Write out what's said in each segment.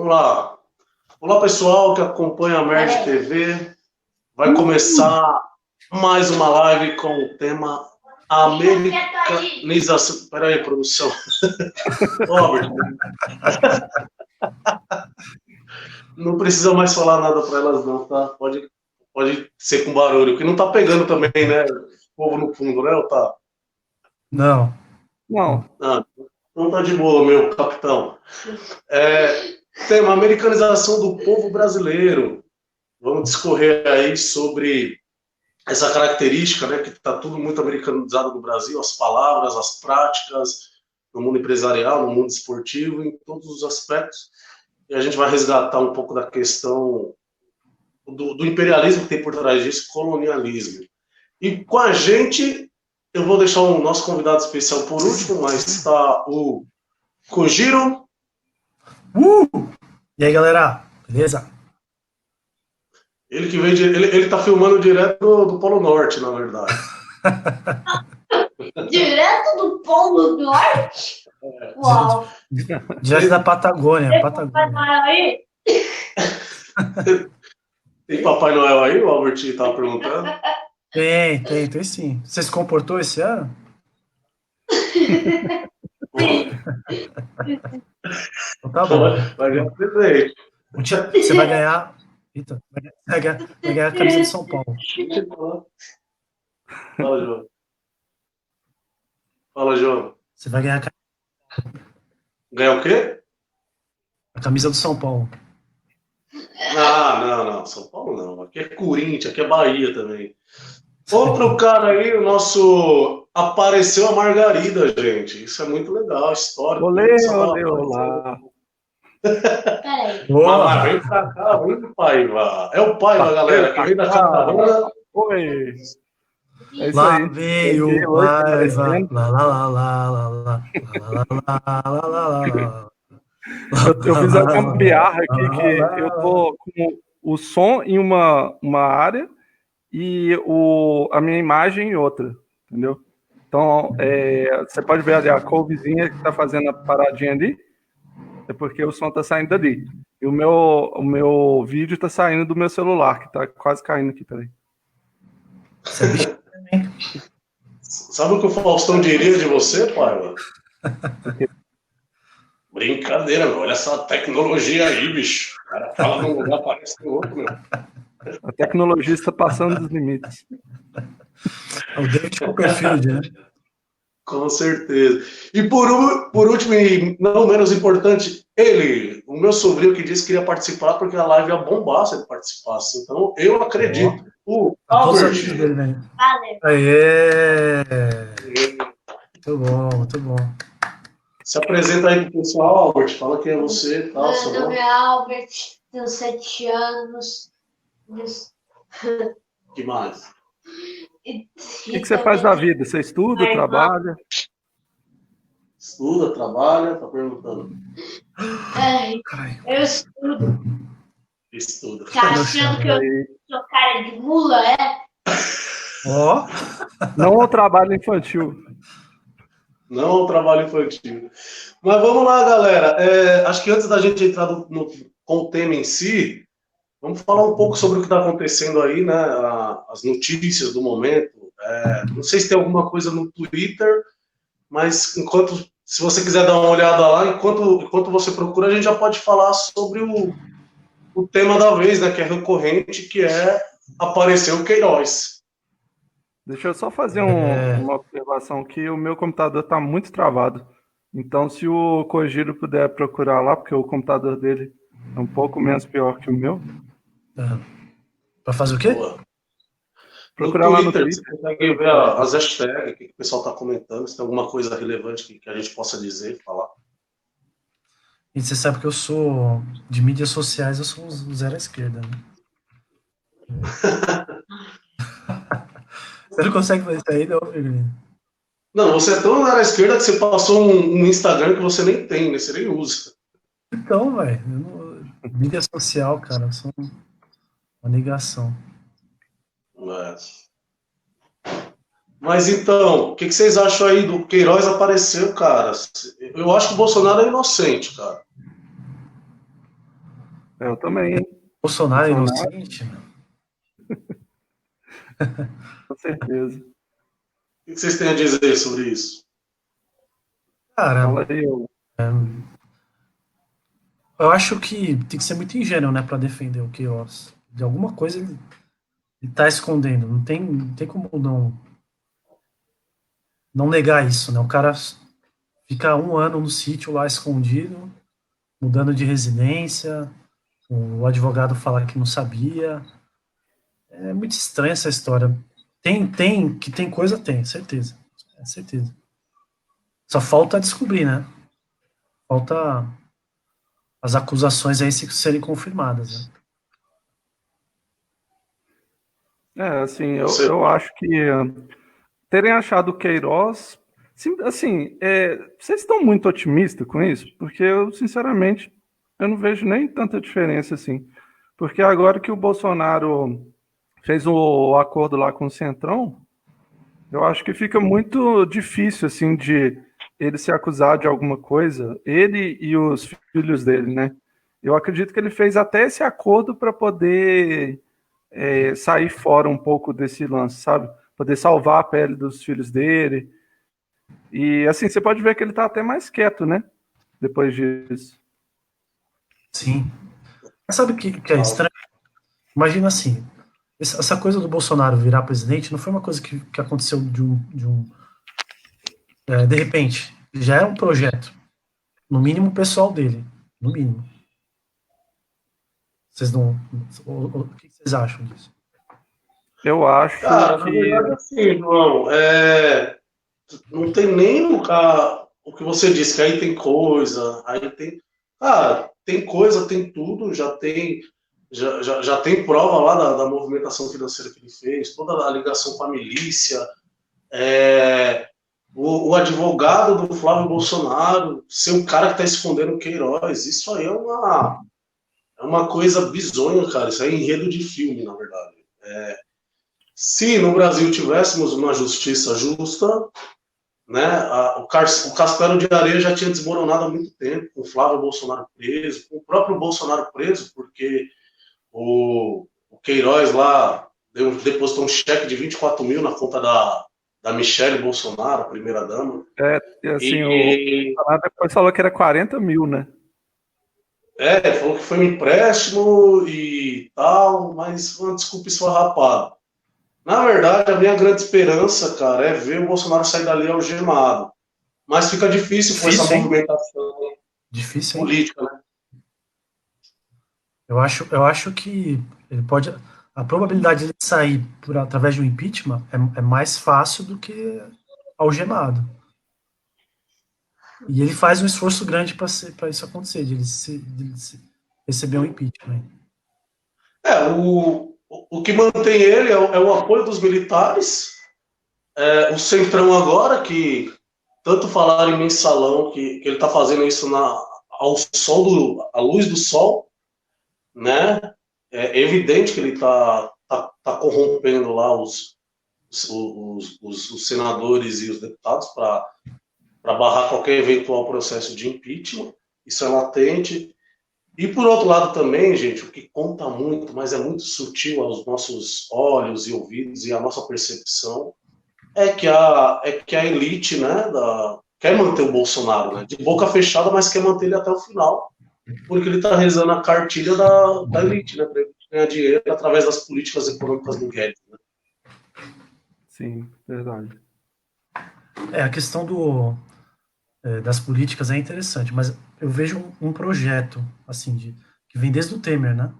Vamos lá. Olá, pessoal que acompanha a Merge TV. Vai começar mais uma live com o tema americanização. Espera aí, produção. Robert. Não precisa mais falar nada para elas, não, tá? Pode ser com barulho, porque não tá pegando também, né? O povo no fundo, né? Ou tá? Não. Ah, então tá de boa, meu capitão. Tema americanização do povo brasileiro. Vamos discorrer aí sobre essa característica, né, que está tudo muito americanizado no Brasil, as palavras, as práticas, no mundo empresarial, no mundo esportivo, em todos os aspectos. E a gente vai resgatar um pouco da questão do imperialismo que tem por trás disso, colonialismo. E com a gente, eu vou deixar o nosso convidado especial por último, mas está o Kojiro. E aí, galera? Beleza? Ele que veio ele tá filmando direto do Polo Norte, na verdade. Direto do Polo Norte? Uau! Direto da Patagônia. Papai Noel aí? Tem Papai Noel aí? O Albert estava perguntando. Tem sim. Você se comportou esse ano? Então tá bom. Vai ganhar presente. Você vai ganhar. Eita, vai ganhar a camisa de São Paulo. Fala, João. Fala, João. Você vai ganhar Ganhar o quê? a camisa do São Paulo. Não. São Paulo não. Aqui é Corinthians, aqui é Bahia também. Outro cara aí, o nosso... Apareceu a Margarida, gente. Isso é muito legal, a história. Olá. Peraí. Mas vem pra cá, vem pro Paiva. É o Paiva, galera, que vem da Catarina. Oi. É isso Lá aí. veio o Paiva. Lá. Eu fiz a gambiarra aqui que eu tô com o som em uma área e a minha imagem em outra, entendeu? Então, você pode ver ali a couvezinha que tá fazendo a paradinha ali, é porque o som tá saindo dali. E o meu vídeo tá saindo do meu celular, que tá quase caindo aqui, peraí. Sabe o que o Faustão diria de você, Paiva? Brincadeira, meu. Olha essa tecnologia aí, bicho. O cara fala num lugar, parece no outro, meu. A tecnologia está passando dos limites. O David Copperfield, né? Com certeza. E por último, e não menos importante, ele, o meu sobrinho que disse que queria participar porque a live ia bombar se ele participasse. Então, eu acredito. O Albert. Valeu. Aê! Muito bom. Se apresenta aí pro pessoal, Albert. Fala quem é você. Tá, meu nome é Albert, tenho 7 anos. Que mais? O que você faz da vida? Você estuda, trabalha? Estuda, trabalha, tá perguntando. Eu estudo. Estuda. Tá achando que eu sou cara de mula, é? Não ao trabalho infantil. Não ao trabalho infantil. Mas vamos lá, galera. Acho que antes da gente entrar com o tema em si, vamos falar um pouco sobre o que está acontecendo aí, né? As notícias do momento. Não sei se tem alguma coisa no Twitter, mas se você quiser dar uma olhada lá, enquanto você procura, a gente já pode falar sobre o tema da vez, né? Que é recorrente, que é aparecer o Queiroz. Deixa eu só fazer uma observação que o meu computador está muito travado. Então, se o Kojiro puder procurar lá, porque o computador dele é um pouco menos pior que o meu. Para fazer o quê? Boa. Procurar lá no Twitter. Você consegue ver as hashtags, o que o pessoal está comentando, se tem alguma coisa relevante que a gente possa dizer, falar. E você sabe que eu sou, de mídias sociais, eu sou zero à esquerda, né? Você não consegue fazer isso aí, não, Figueiredo? Não, você é tão na esquerda que você passou um Instagram que você nem tem, né? Você nem usa. Então, velho, mídia social, cara, eu sou uma negação. Mas então, o que vocês acham aí do Queiroz apareceu, cara? Eu acho que o Bolsonaro é inocente, cara. Eu também, hein? Bolsonaro é Bolsonaro. inocente? Com certeza. O que vocês têm a dizer sobre isso? Cara, Fala aí, eu acho que tem que ser muito ingênuo, né, pra defender o Queiroz. De alguma coisa ele tá escondendo. Não tem como não negar isso, né? O cara fica um ano no sítio lá escondido, mudando de residência. O advogado fala que não sabia. É muito estranha essa história. Que tem coisa, tem, certeza. É certeza. Só falta descobrir, né? Falta as acusações aí serem confirmadas, né? assim, Você, eu acho que terem achado o Queiroz, assim, vocês estão muito otimistas com isso? Porque eu, sinceramente, eu não vejo nem tanta diferença assim. Porque agora que o Bolsonaro fez o acordo lá com o Centrão, eu acho que fica muito difícil, assim, de ele ser acusado de alguma coisa, ele e os filhos dele, né? Eu acredito que ele fez até esse acordo para poder sair fora um pouco desse lance, sabe? Poder salvar a pele dos filhos dele. E, assim, você pode ver que ele tá até mais quieto, né? Depois disso. Sim. Mas sabe o que é estranho? Imagina assim, essa coisa do Bolsonaro virar presidente não foi uma coisa que aconteceu de repente. Já era um projeto. No mínimo pessoal dele. No mínimo. Vocês não. O que vocês acham disso? Eu acho cara, na que verdade, assim, João, não tem nem o que você disse, que aí tem coisa, aí tem. Ah, tem coisa, tem tudo, já tem prova lá da movimentação financeira que ele fez, toda a ligação com a milícia, o advogado do Flávio Bolsonaro ser um cara que está escondendo o Queiroz, isso aí é uma coisa bizonha, cara, isso aí é enredo de filme, na verdade. Se no Brasil tivéssemos uma justiça justa, né, o castelo de areia já tinha desmoronado há muito tempo, com o Flávio Bolsonaro preso, com o próprio Bolsonaro preso, porque o Queiroz lá depositou um cheque de 24 mil na conta da Michele Bolsonaro, primeira-dama. assim, o E Bolsonaro depois falou que era 40 mil, né? falou que foi um empréstimo e tal, mas foi uma desculpa esfarrapada. Na verdade, a minha grande esperança, cara, é ver o Bolsonaro sair dali algemado. Mas fica difícil com essa Difícil, hein? movimentação Difícil, hein? política, né? Eu acho que ele pode. A probabilidade de ele sair através de um impeachment é mais fácil do que algemado. E ele faz um esforço grande para isso acontecer, de ele receber um impeachment. O que mantém ele é o apoio dos militares, o Centrão agora, que tanto falaram em mensalão, que ele está fazendo isso à luz do sol, né? É evidente que ele tá corrompendo lá os senadores e os deputados para barrar qualquer eventual processo de impeachment. Isso é latente. E por outro lado também, gente, o que conta muito, mas é muito sutil aos nossos olhos e ouvidos e à nossa percepção, é que a elite, né, quer manter o Bolsonaro, né, de boca fechada, mas quer manter ele até o final, porque ele está rezando a cartilha da elite, né, para ele ganhar dinheiro através das políticas econômicas do Guedes. Né? Sim, verdade. A questão das políticas é interessante, mas eu vejo um projeto, assim, que vem desde o Temer, né?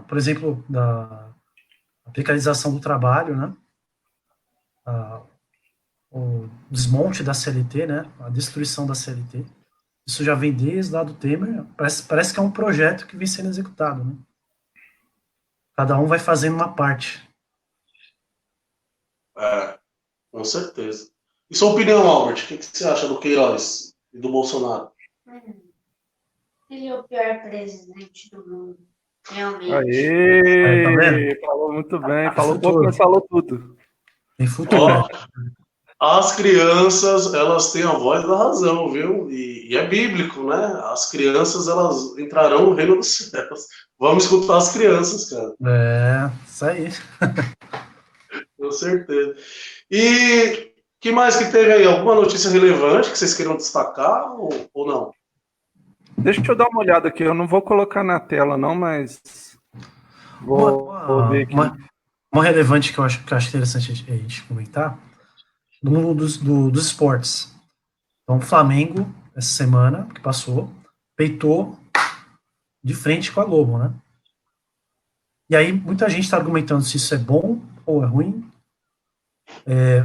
Por exemplo, da precarização do trabalho, né? O desmonte da CLT, né? A destruição da CLT. Isso já vem desde lá do Temer. Parece que é um projeto que vem sendo executado, né? Cada um vai fazendo uma parte. Com certeza. E sua opinião, Albert, o que você acha do Queiroz e do Bolsonaro? Ele é o pior presidente do mundo. Realmente. Tá vendo? Falou muito bem, falou Futuro. pouco, mas falou tudo. Tem futuro. Ó, as crianças, elas têm a voz da razão, viu? E é bíblico, né? As crianças, elas entrarão no reino dos céus. Vamos escutar as crianças, cara, Isso aí. com certeza. E que mais que teve aí? Alguma notícia relevante que vocês queiram destacar ou não? Deixa eu dar uma olhada aqui. Eu não vou colocar na tela, não, mas vou ver aqui. Uma relevante que eu acho interessante a gente comentar, do mundo dos esportes. Então, o Flamengo, essa semana que passou, peitou de frente com a Globo, né? E aí, muita gente está argumentando se isso é bom ou é ruim,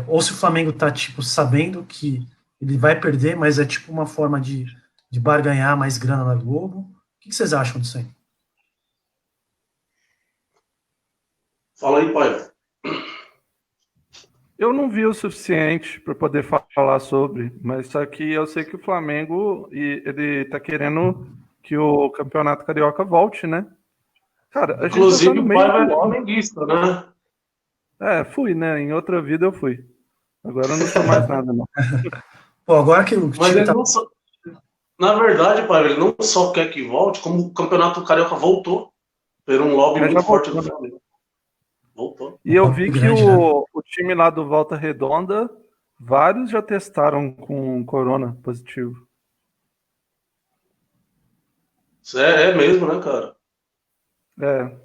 ou se o Flamengo está, tipo, sabendo que ele vai perder, mas é tipo uma forma de barganhar mais grana na Globo. O que vocês acham disso aí? Fala aí, pai. Eu não vi o suficiente para poder falar sobre, mas só que eu sei que o Flamengo ele tá querendo que o Campeonato Carioca volte, né? Cara, a Inclusive, gente tá no o meio pai é do ano. flamenguista, né? Fui, né? Em outra vida eu fui. Agora eu não sou mais nada, não. Pô, agora que o Mas time ele não só... Na verdade, pai, ele não só quer que volte, como o Campeonato Carioca voltou por um lobby Mas muito já forte voltou, do né? Flamengo. Voltou. E eu vi que grande, né? o time lá do Volta Redonda, vários já testaram com corona positivo. Isso é mesmo, né, cara? É,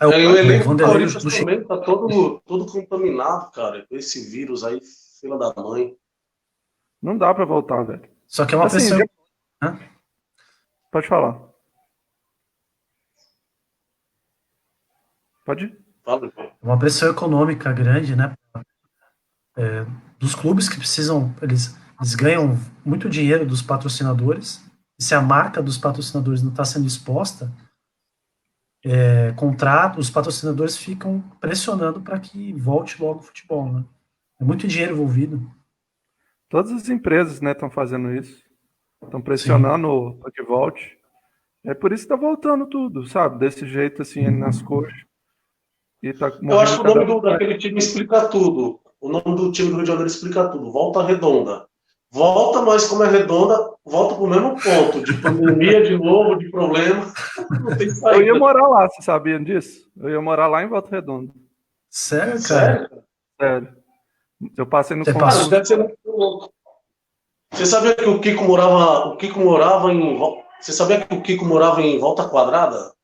O elenco do Vanderlei Corinthians também tá todo contaminado, cara, com esse vírus aí, filha da mãe. Não dá pra voltar, velho. Só que é uma Assim, pressão. já... Pode falar. Pode ir. Fala, pai. Uma pressão econômica grande, né? Dos clubes que precisam, eles ganham muito dinheiro dos patrocinadores. E se a marca dos patrocinadores não está sendo exposta, os patrocinadores ficam pressionando para que volte logo o futebol, né? É muito dinheiro envolvido. Todas as empresas, né, estão fazendo isso. Estão pressionando para que volte. É por isso que tá voltando tudo, sabe? Desse jeito, assim, nas coxas. E tá Eu acho que o nome daquele time explica tudo. O nome do time do Rio de Janeiro explica tudo. Volta Redonda. Volta, mas como é redonda, volta pro mesmo ponto. De pandemia de novo, de problema. Não tem saída. Eu ia morar lá, você sabia disso? Eu ia morar lá em Volta Redonda. Sério, cara? Sério? Sério. Eu passei no Você concurso. passou? Deve ser muito louco. Você sabia que o Kiko morava em... Você sabia que o Kiko morava em Volta Quadrada?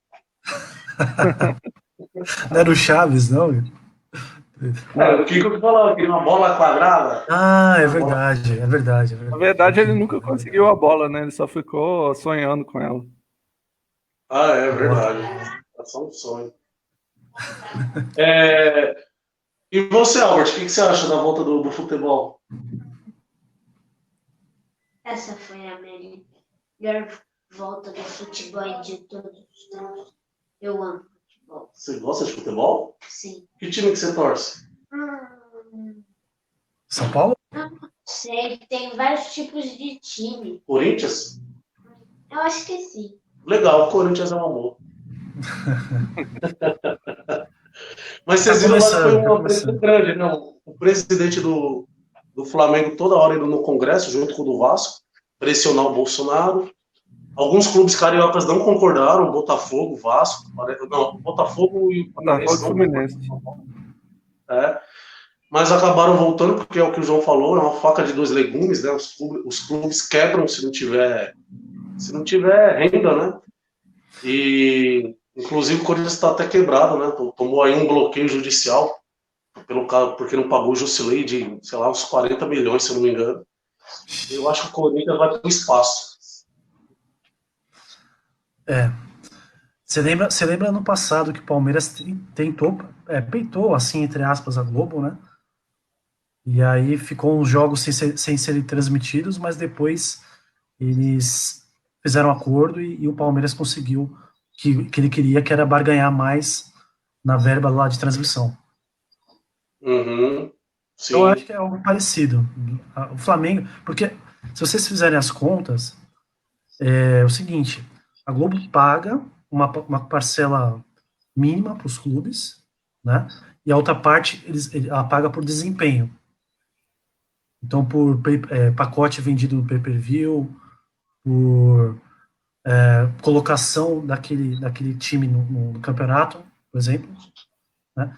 Não era o Chaves, não? O Kiko que falava que uma bola quadrada. Ah, é verdade, é verdade. Na verdade, ele nunca conseguiu a bola, né? Ele só ficou sonhando com ela. Ah, é verdade. É só um sonho. E você, Albert, o que você acha da volta do futebol? Essa foi a melhor volta do futebol de todos os tempos. Eu amo futebol. Você gosta de futebol? Sim. Que time que você torce? São Paulo? Sei, tem vários tipos de time. Corinthians? Eu acho que sim. Legal, o Corinthians é um amor. Mas vocês viram lá que foi uma pressão grande, né? O presidente do Flamengo toda hora indo no Congresso, junto com o do Vasco, pressionar o Bolsonaro. Alguns clubes cariocas não concordaram, Botafogo, Vasco, não, Botafogo e Fluminense. Mas acabaram voltando, porque é o que o João falou, é uma faca de dois legumes, né? Os clubes quebram se não tiver renda, né? E inclusive o Corinthians está até quebrado, né? Tomou aí um bloqueio judicial porque não pagou o Jusilei de, sei lá, uns 40 milhões, se eu não me engano. Eu acho que o Corinthians vai para o espaço. Você lembra no passado que o Palmeiras peitou, assim, entre aspas, a Globo, né? E aí ficou uns jogos sem serem transmitidos, mas depois eles fizeram um acordo e o Palmeiras conseguiu o que ele queria, que era barganhar mais na verba lá de transmissão. Sim. Eu acho que é algo parecido. O Flamengo, porque se vocês fizerem as contas, é o seguinte, a Globo paga uma parcela mínima para os clubes, né? E a outra parte ela paga por desempenho. Então, por pacote vendido no pay-per-view, por colocação daquele time no campeonato, por exemplo, né?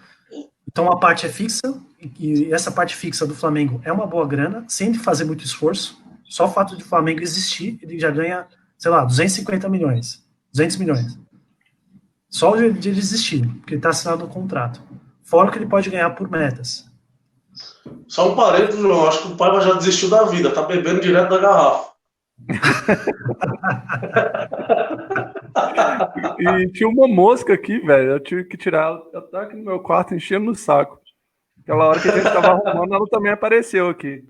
Então, a parte é fixa, e essa parte fixa do Flamengo é uma boa grana, sem ele fazer muito esforço. Só o fato de o Flamengo existir, ele já ganha, sei lá, 250 milhões, 200 milhões. Só de ele existir, porque ele está assinado um contrato. Fora o que ele pode ganhar por metas. Só um parênteses, João. Acho que o Paiva já desistiu da vida. Tá bebendo direto da garrafa. E tinha uma mosca aqui, velho. Eu tive que tirar ela. Ela tá aqui no meu quarto enchendo no saco. Aquela hora que a gente tava arrumando, ela também apareceu aqui.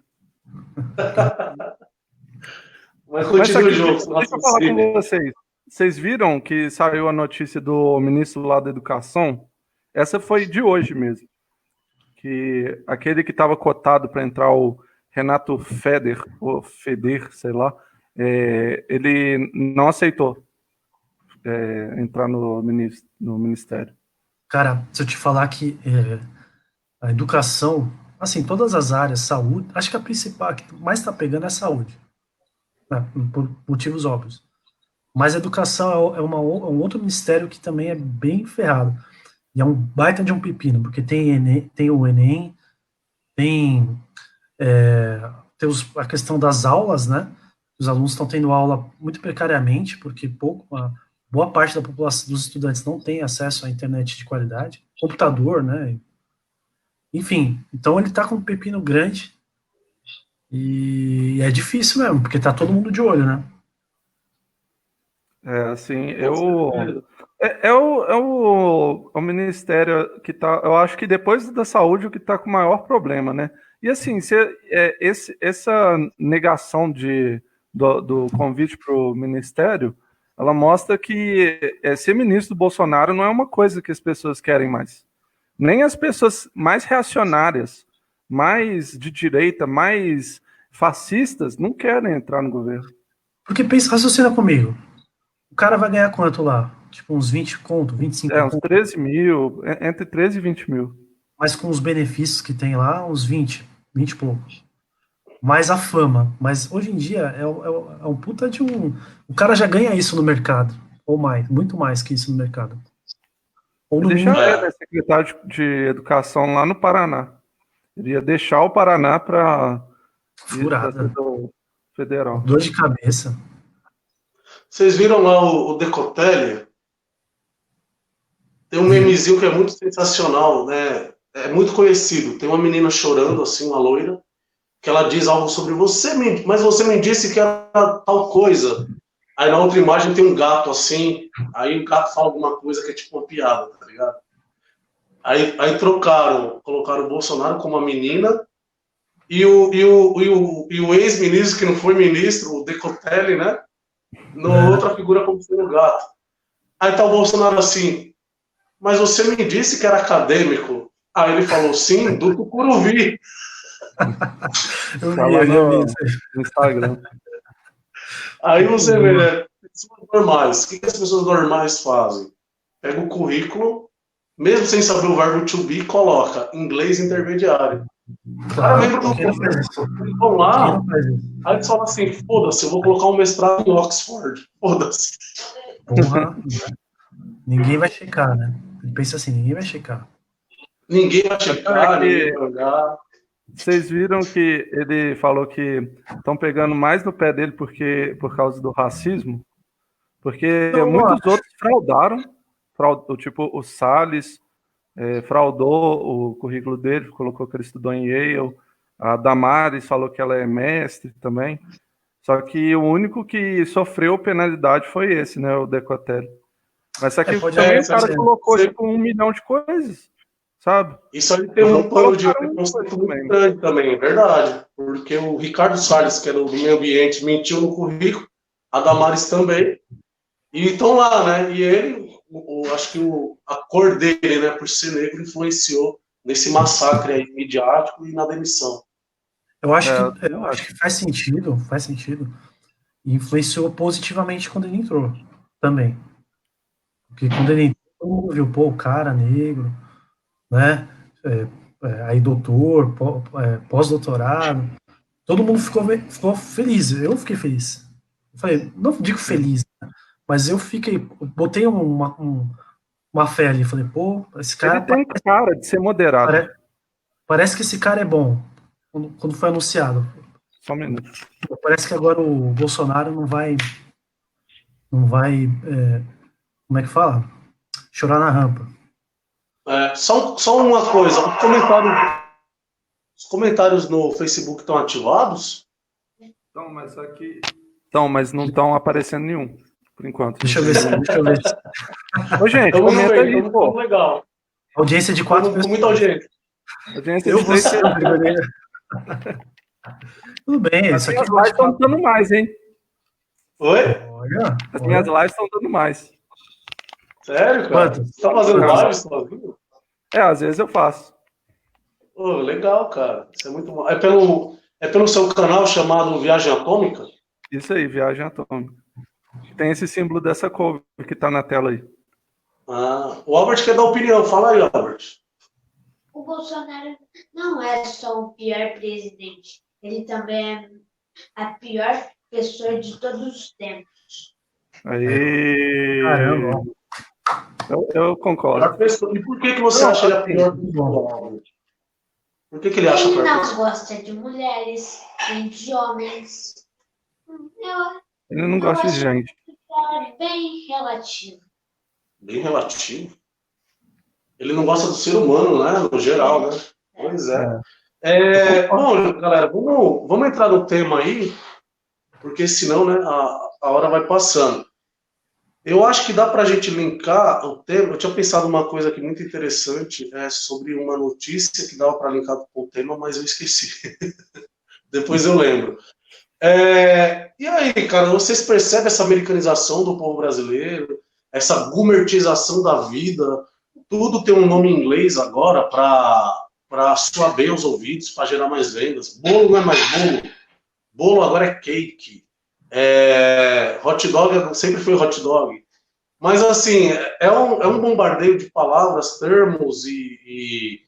Mas continua o jogo. Deixa eu falar com vocês. Vocês viram que saiu a notícia do ministro lá da Educação? Essa foi de hoje mesmo. Que aquele que estava cotado para entrar, o Renato Feder, ou Feder, sei lá, ele não aceitou entrar no ministério. Cara, se eu te falar que a educação, assim, todas as áreas, saúde, acho que a principal, que mais está pegando é a saúde, né, por motivos óbvios. Mas a educação é um outro ministério que também é bem ferrado. E é um baita de um pepino, porque tem o Enem, tem a questão das aulas, né? Os alunos estão tendo aula muito precariamente, porque boa parte da população dos estudantes não tem acesso à internet de qualidade, computador, né? Enfim, então ele está com um pepino grande e é difícil mesmo, porque tá todo mundo de olho, né? Assim, é o ministério que tá, eu acho que depois da saúde, o que está com o maior problema, né? E assim, essa negação do convite para o ministério, ela mostra que ser ministro do Bolsonaro não é uma coisa que as pessoas querem mais. Nem as pessoas mais reacionárias, mais de direita, mais fascistas, não querem entrar no governo. Porque raciocina comigo. O cara vai ganhar quanto lá? Tipo uns 20 conto, 25 uns 13 mil, entre 13 e 20 mil. Mas com os benefícios que tem lá, uns 20 e poucos. Mais a fama. Mas hoje em dia é um puta de um... O cara já ganha isso no mercado. Ou mais, muito mais que isso no mercado. Ou no Deixa eu ver, secretário de Educação lá no Paraná. Ele ia deixar o Paraná para furada. Federal. Dor de cabeça. Vocês viram lá o Decotelli? Tem um memezinho que é muito sensacional, né? É muito conhecido. Tem uma menina chorando, assim, uma loira, que ela diz algo sobre mas você me disse que era tal coisa. Aí na outra imagem tem um gato assim, aí o gato fala alguma coisa que é tipo uma piada, tá ligado? Aí colocaram o Bolsonaro como uma menina e o ex-ministro, que não foi ministro, o Decotelli, né? Outra figura como sendo o gato. Aí tá o Bolsonaro assim, mas você me disse que era acadêmico. Aí ele falou, sim, do Tucuruvi. Eu vi no Instagram. Aí você vê, né? Pessoas normais. O que as pessoas normais fazem? Pega o currículo, mesmo sem saber o verbo to be, coloca inglês intermediário. Claro, eles vão lá, aí eles falam assim, foda-se, eu vou colocar um mestrado em Oxford. Foda-se. Porra. Ninguém vai checar, né? Ele pensa assim, ninguém vai checar. Ninguém vai checar, ninguém vai olhar. Vocês viram que ele falou que estão pegando mais no pé dele por causa do racismo? Porque muitos outros fraudaram, tipo o Salles fraudou o currículo dele, colocou que ele estudou em Yale, a Damares falou que ela é mestre também, só que o único que sofreu penalidade foi esse, né, o Decotelli. Mas só que também o cara colocou tipo 1 milhão de coisas, sabe? Isso aí tem um pano de preconceito muito grande também, é verdade. Porque o Ricardo Salles, que era do meio ambiente, mentiu no currículo, a Damares também. E estão lá, né? E ele, acho que a cor dele, né, por ser negro, influenciou nesse massacre aí midiático e na demissão. Eu acho que faz sentido. E influenciou positivamente quando ele entrou, também. Porque quando ele entrou, todo mundo viu, pô, o cara negro, né? Aí doutor, pós-doutorado. todo mundo ficou feliz. Eu fiquei feliz. Eu falei, não digo feliz, né? Mas eu botei uma fé ali. Falei, pô, esse Ele cara tem cara de ser moderado. parece que esse cara é bom. Quando foi anunciado. Só um minuto. Parece que agora o Bolsonaro não vai, como é que fala? Chorar na rampa. Só uma coisa, os comentários no Facebook estão ativados? Mas não estão aparecendo nenhum, por enquanto. Deixa eu ver. Ô, gente, comenta aí, pô. Legal. Audiência de 4 pessoas. Com muita audiência. Eu vou ser. Tudo bem, isso aqui. As lives estão dando mais, hein? Oi? Olha. As minhas lives estão dando mais. Sério, cara? Você tá fazendo live sozinho? Às vezes eu faço. Oh, legal, cara. Isso é muito bom. É pelo seu canal chamado Viagem Atômica? Isso aí, Viagem Atômica. Tem esse símbolo dessa couve que tá na tela aí. O Albert quer dar opinião. Fala aí, Albert. O Bolsonaro não é só o pior presidente. Ele também é a pior pessoa de todos os tempos. Aí. Caramba. Eu concordo. E por que você acha ele a pior pessoa? Por que ele acha Ele pior? não gosta de mulheres, nem de homens. Ele não gosta de gente. É bem relativo. Bem relativo? Ele não gosta do ser humano, né? No geral, né? Pois é. Bom, galera, vamos entrar no tema aí, porque senão, né, a hora vai passando. Eu acho que dá para a gente linkar o tema. Eu tinha pensado uma coisa aqui muito interessante sobre uma notícia que dava para linkar com o tema, mas eu esqueci. Depois eu lembro. E aí, cara, vocês percebem essa americanização do povo brasileiro, essa gumertização da vida? Tudo tem um nome em inglês agora para soar bem aos ouvidos, para gerar mais vendas. Bolo não é mais bolo. Bolo agora é cake. Hot dog sempre foi hot dog. Mas, assim, é um bombardeio de palavras, termos e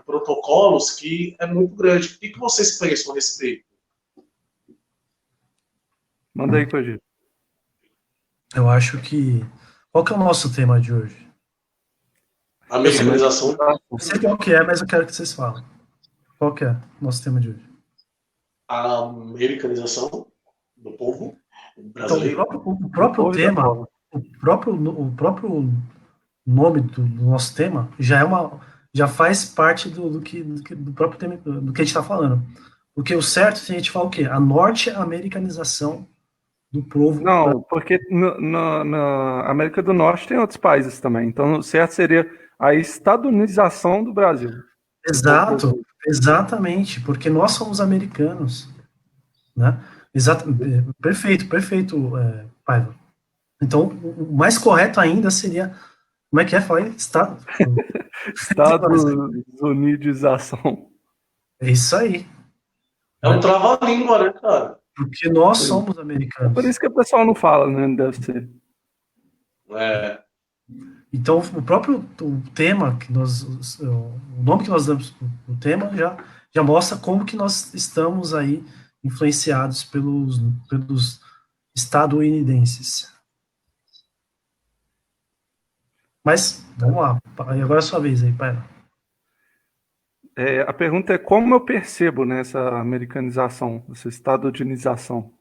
protocolos que é muito grande. O que vocês pensam a respeito? Manda aí, Cogito. Eu acho que... Qual que é o nosso tema de hoje? A americanização. Não sei qual que é, mas eu quero que vocês falem. Qual que é o nosso tema de hoje? A americanização do povo brasileiro. Então, o próprio tema, o próprio nome do nosso tema já faz parte do próprio tema, do que a gente está falando. Porque o certo é a gente falar o quê? A norte-americanização do povo. Não, porque na América do Norte tem outros países também. Então, o certo seria a estadunização do Brasil. Exato, exatamente, porque nós somos americanos, né? Perfeito, Paiva. Então, o mais correto ainda seria, como é que é? Fala aí, Estadunidização. É isso aí. É um trava-língua, né, cara? Porque nós somos americanos. Por isso que o pessoal não fala, né? Deve ser. Então, o próprio tema o nome que nós damos pro tema já mostra como que nós estamos aí influenciados pelos estadunidenses. Mas, vamos lá. Agora é a sua vez aí, pai. A pergunta é como eu percebo, né, essa americanização, essa estadunização.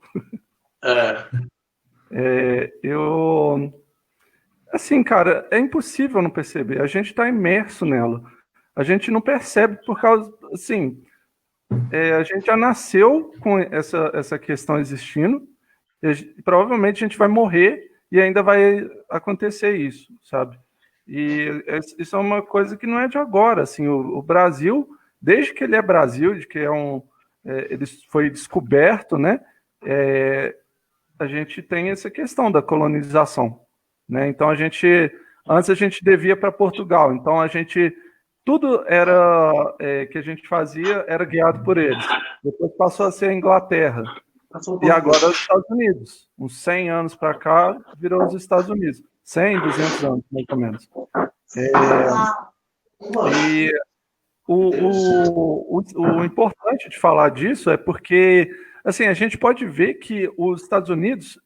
Assim, cara, é impossível não perceber. A gente está imerso nela. A gente não percebe por causa, assim, a gente já nasceu com essa questão existindo. E provavelmente a gente vai morrer e ainda vai acontecer isso, sabe? E isso é uma coisa que não é de agora, assim, o Brasil, desde que ele é Brasil, de que ele foi descoberto, né? A gente tem essa questão da colonização, né? Então antes a gente devia para Portugal, então tudo que a gente fazia era guiado por eles. Depois passou a ser a Inglaterra. E agora os Estados Unidos. Uns 100 anos para cá, virou os Estados Unidos. 100, 200 anos, mais ou menos. E o importante de falar disso é porque, assim, a gente pode ver que os Estados Unidos,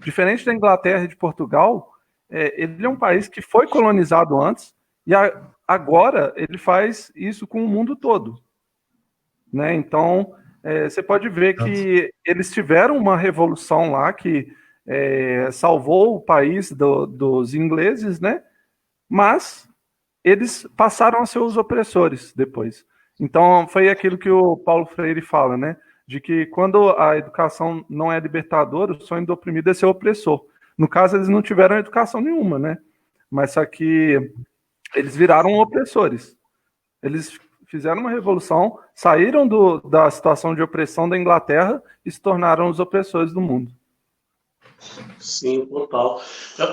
diferente da Inglaterra e de Portugal, ele é um país que foi colonizado antes e agora ele faz isso com o mundo todo, né? Então, você pode ver que eles tiveram uma revolução lá que salvou o país dos ingleses, né? Mas eles passaram a ser os opressores depois. Então, foi aquilo que o Paulo Freire fala, né? De que quando a educação não é libertadora, o sonho do oprimido é ser opressor. No caso, eles não tiveram educação nenhuma, né? Mas só que eles viraram opressores. Eles fizeram uma revolução, saíram da situação de opressão da Inglaterra e se tornaram os opressores do mundo. Sim, total.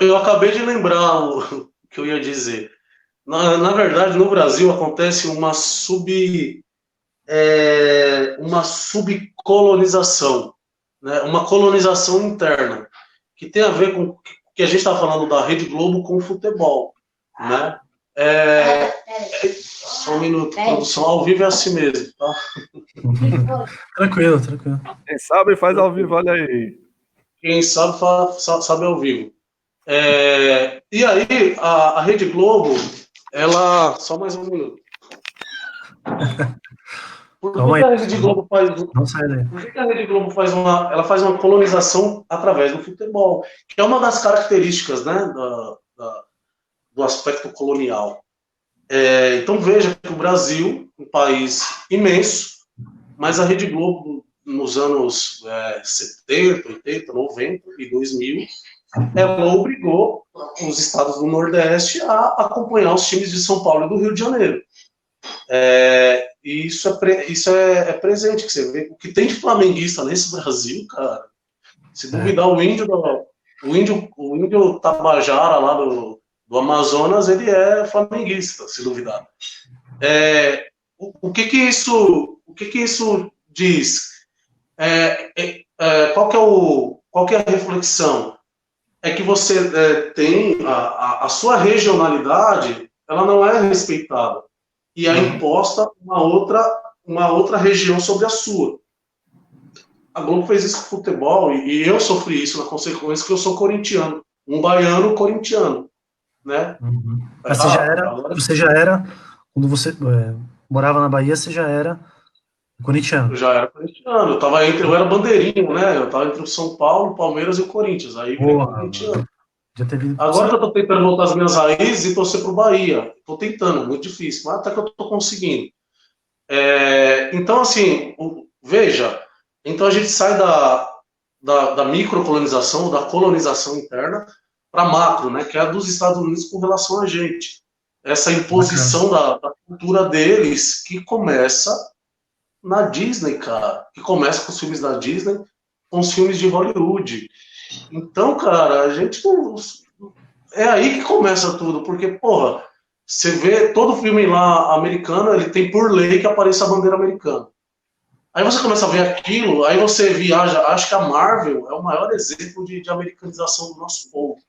Eu acabei de lembrar o que eu ia dizer. Na verdade, no Brasil acontece uma subcolonização, né? Uma colonização interna, que tem a ver com o que a gente está falando da Rede Globo com o futebol, né? Só um minuto, produção ao vivo é assim mesmo, tá? Tranquilo. Quem sabe faz ao vivo, olha aí. Quem sabe sabe ao vivo. E aí, a Rede Globo, ela... Só mais um minuto. Por que a Rede Globo faz... Não sai daí. Por que a Rede Globo faz uma colonização através do futebol? Que é uma das características, né, do aspecto colonial. Então veja que o Brasil, um país imenso, mas a Rede Globo, nos anos 70, 80, 90 e 2000, ela obrigou os estados do Nordeste a acompanhar os times de São Paulo e do Rio de Janeiro. E isso é presente, que você vê. O que tem de flamenguista nesse Brasil, cara, se duvidar, o índio Tabajara lá do Amazonas, ele é flamenguista, se duvidar. O que que isso diz? Qual que é a reflexão? É que você tem a sua regionalidade, ela não é respeitada e é imposta uma outra região sobre a sua. A Globo fez isso com o futebol e eu sofri isso na consequência que eu sou corintiano, um baiano corintiano, né? Uhum. Mas você já era quando você morava na Bahia, você já era corintiano. Eu já era corintiano, eu era bandeirinho, né? Eu estava entre o São Paulo, o Palmeiras e o Corinthians. Aí veio o corintiano. Agora que eu estou tentando voltar às minhas raízes e torcer pro Bahia. Estou tentando, é muito difícil, mas até que eu estou conseguindo. Então, assim, veja, então a gente sai da microcolonização, da colonização interna, para macro, né? Que é a dos Estados Unidos com relação a gente. Essa imposição da cultura deles que começa na Disney, cara. Que começa com os filmes da Disney, com os filmes de Hollywood. Então, cara, a gente é aí que começa tudo, porque, porra, você vê todo filme lá americano, ele tem por lei que apareça a bandeira americana. Aí você começa a ver aquilo, aí você viaja, acho que a Marvel é o maior exemplo de americanização do nosso povo,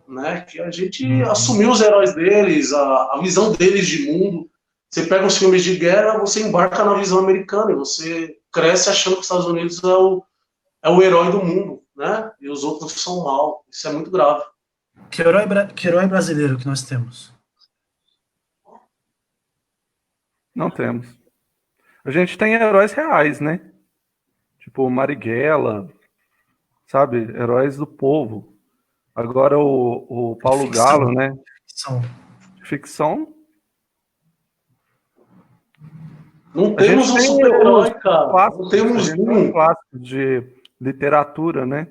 né? Que a gente assumiu os heróis deles, a visão deles de mundo. Você pega os filmes de guerra, você embarca na visão americana, e você cresce achando que os Estados Unidos é o herói do mundo, né? E os outros são mal. Isso é muito grave. Que herói brasileiro que nós temos? Não temos. A gente tem heróis reais, né? Tipo Marighella, sabe? Heróis do povo. Agora o Paulo ficção. Galo, né? Ficção. Não temos um super-herói, cara. Não temos um clássico de literatura, né?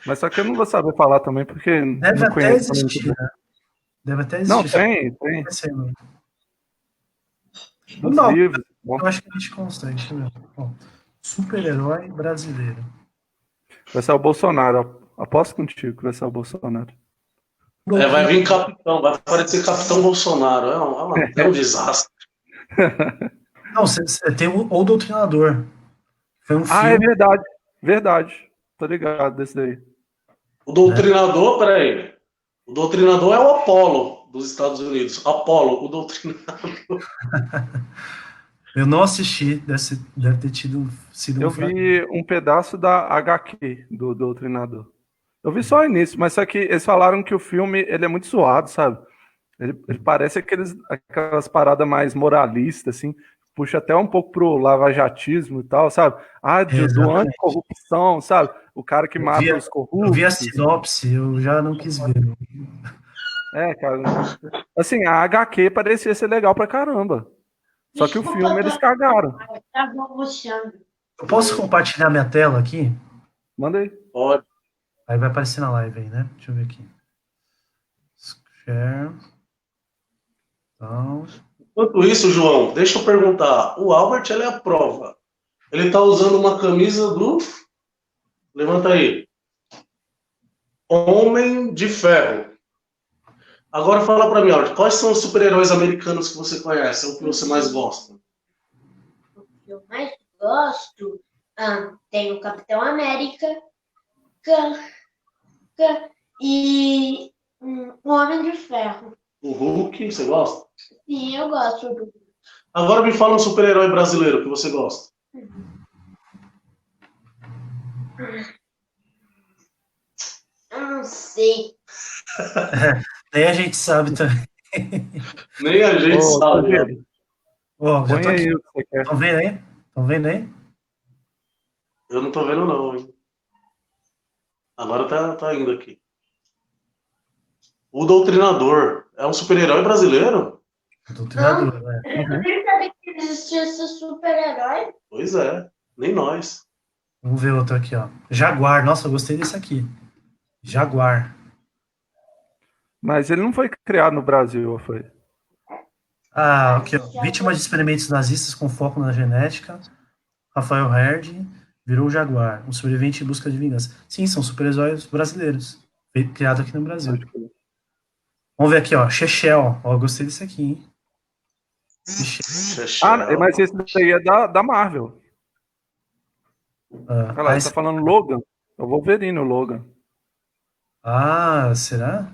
Mas só que eu não vou saber falar também, porque deve não até conheço. Existir, né? Deve até existir. Não, tem. Não, livros. Eu acho que a gente consegue. Super-herói brasileiro. Vai ser o Bolsonaro. Aposto contigo que vai ser o Bolsonaro. Vai vir capitão, vai aparecer Capitão Bolsonaro. É um desastre. Não, você tem o Doutrinador. Foi um filme. É verdade. Tô ligado desse daí. O Doutrinador, peraí. O Doutrinador é o Apolo. dos Estados Unidos. Apollo, o Doutrinador. Eu não assisti, deve ter sido Eu vi um pedaço da HQ do Doutrinador. Eu vi só o início, mas só que eles falaram que o filme ele é muito zoado, sabe? Ele parece aquelas paradas mais moralistas, assim, puxa até um pouco pro lavajatismo e tal, sabe? Do anticorrupção, sabe? O cara que mata os corruptos. Eu vi a sinopse, eu já não quis ver. Cara. Assim, a HQ parecia ser legal pra caramba. Só que o filme eles cagaram. Eu posso compartilhar minha tela aqui? Manda aí. Pode. Aí vai aparecer na live aí, né? Deixa eu ver aqui. Share. Então... Enquanto isso, João, deixa eu perguntar. O Albert, ele é a prova. Ele está usando uma camisa do... Levanta aí. Homem de Ferro. Agora fala para mim, Albert, quais são os super-heróis americanos que você conhece? O que você mais gosta? O que eu mais gosto... tem o Capitão América e o Homem de Ferro. O Hulk, você gosta? Sim, eu gosto do... Agora me fala um super-herói brasileiro que você gosta. Eu não sei. Nem a gente sabe também. Nem a gente sabe. Já tô aqui. Estão vendo aí? Estão vendo aí? Eu não tô vendo não, hein? Agora tá indo aqui. O Doutrinador é um super-herói brasileiro? Doutrinador, né? Eu nem sabia que existia esse super-herói. Pois é, nem nós. Vamos ver outro aqui, ó. Jaguar. Nossa, eu gostei desse aqui. Jaguar. Mas ele não foi criado no Brasil, ou foi? Aqui, ó. Vítima de experimentos nazistas com foco na genética. Rafael Herd virou o Jaguar, um sobrevivente em busca de vingança. Sim, são super-heróis brasileiros. Criado aqui no Brasil. Vamos ver aqui, ó. Chechel. Ó, eu gostei desse aqui, hein? Mas esse daí é da Marvel. Olha lá, tá falando Logan. É o Wolverine, o Logan. Será?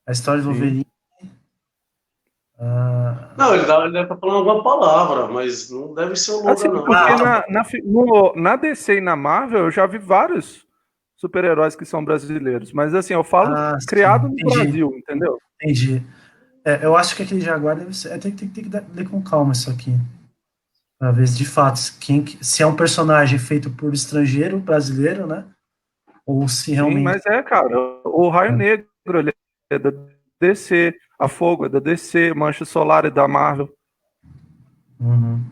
A história do Wolverine. Não, ele deve estar falando alguma palavra, mas não deve ser o Logan, assim, não. Porque na DC e na Marvel eu já vi vários super-heróis que são brasileiros. Mas assim, eu falo criado no Brasil, entendeu? Entendi. Eu acho que aquele Jaguar deve ser. Tem que ler com calma isso aqui. Pra ver de fato se é um personagem feito por estrangeiro, brasileiro, né? Ou se realmente. Sim, mas cara, o Raio Negro ele é da DC, a Fogo é da DC, Mancha Solar é da Marvel. Uhum.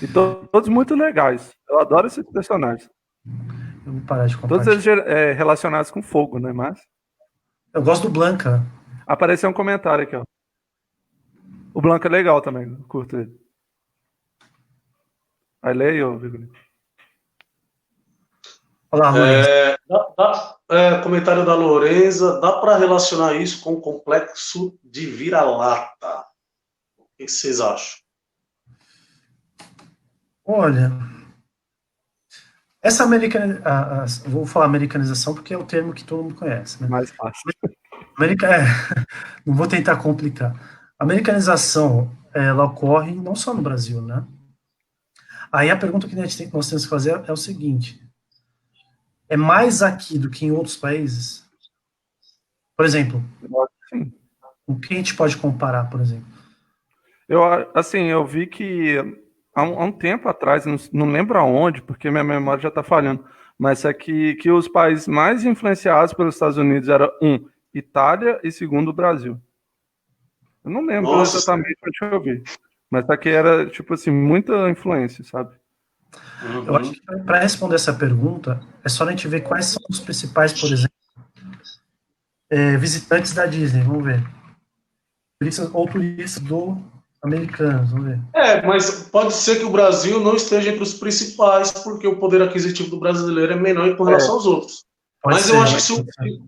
E todos muito legais. Eu adoro esses personagens. Eu vou parar de compartilhar. Todos eles relacionados com fogo, né? Mas eu gosto do Blanca. Apareceu um comentário aqui, ó. O Blanca é legal também, curto ele. Aí leio, Vigor. Olá, comentário da Lorenza. Dá para relacionar isso com o complexo de vira-lata? O que vocês acham? Olha, essa vou falar americanização porque é o termo que todo mundo conhece, né? Mais fácil. Não vou tentar complicar. A americanização, ela ocorre não só no Brasil, né? Aí a pergunta que nós temos que fazer é o seguinte: é mais aqui do que em outros países? Por exemplo, o que a gente pode comparar, por exemplo? Eu vi que há um tempo atrás, não lembro aonde, porque minha memória já está falhando, mas é que os países mais influenciados pelos Estados Unidos eram Itália e segundo o Brasil. Eu não lembro exatamente onde eu vi, mas aqui era, tipo assim, muita influência, sabe? Eu acho que para responder essa pergunta, é só a gente ver quais são os principais, por exemplo, visitantes da Disney, vamos ver. Turistas americanos, vamos ver. Mas pode ser que o Brasil não esteja entre os principais, porque o poder aquisitivo do brasileiro é menor em relação aos outros. Mas eu acho que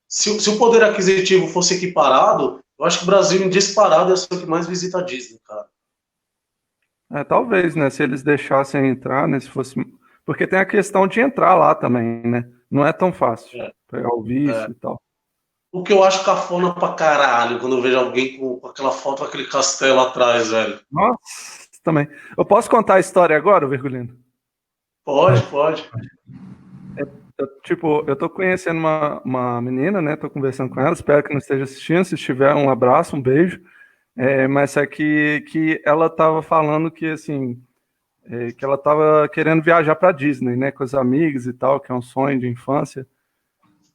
se o poder aquisitivo fosse equiparado, eu acho que o Brasil, em disparado, é o que mais visita a Disney, cara. Talvez, né? Se eles deixassem entrar, né? Se fosse... Porque tem a questão de entrar lá também, né? Não é tão fácil pegar o visto e tal. O que eu acho cafona pra caralho quando eu vejo alguém com aquela foto, com aquele castelo atrás, velho. Nossa, também. Eu posso contar a história agora, Virgulino? Pode. Eu tô conhecendo uma menina, né? Tô conversando com ela, espero que não esteja assistindo. Se estiver, um abraço, um beijo. Mas é que ela tava falando que, assim, que ela tava querendo viajar pra Disney, né? Com os amigos e tal, que é um sonho de infância.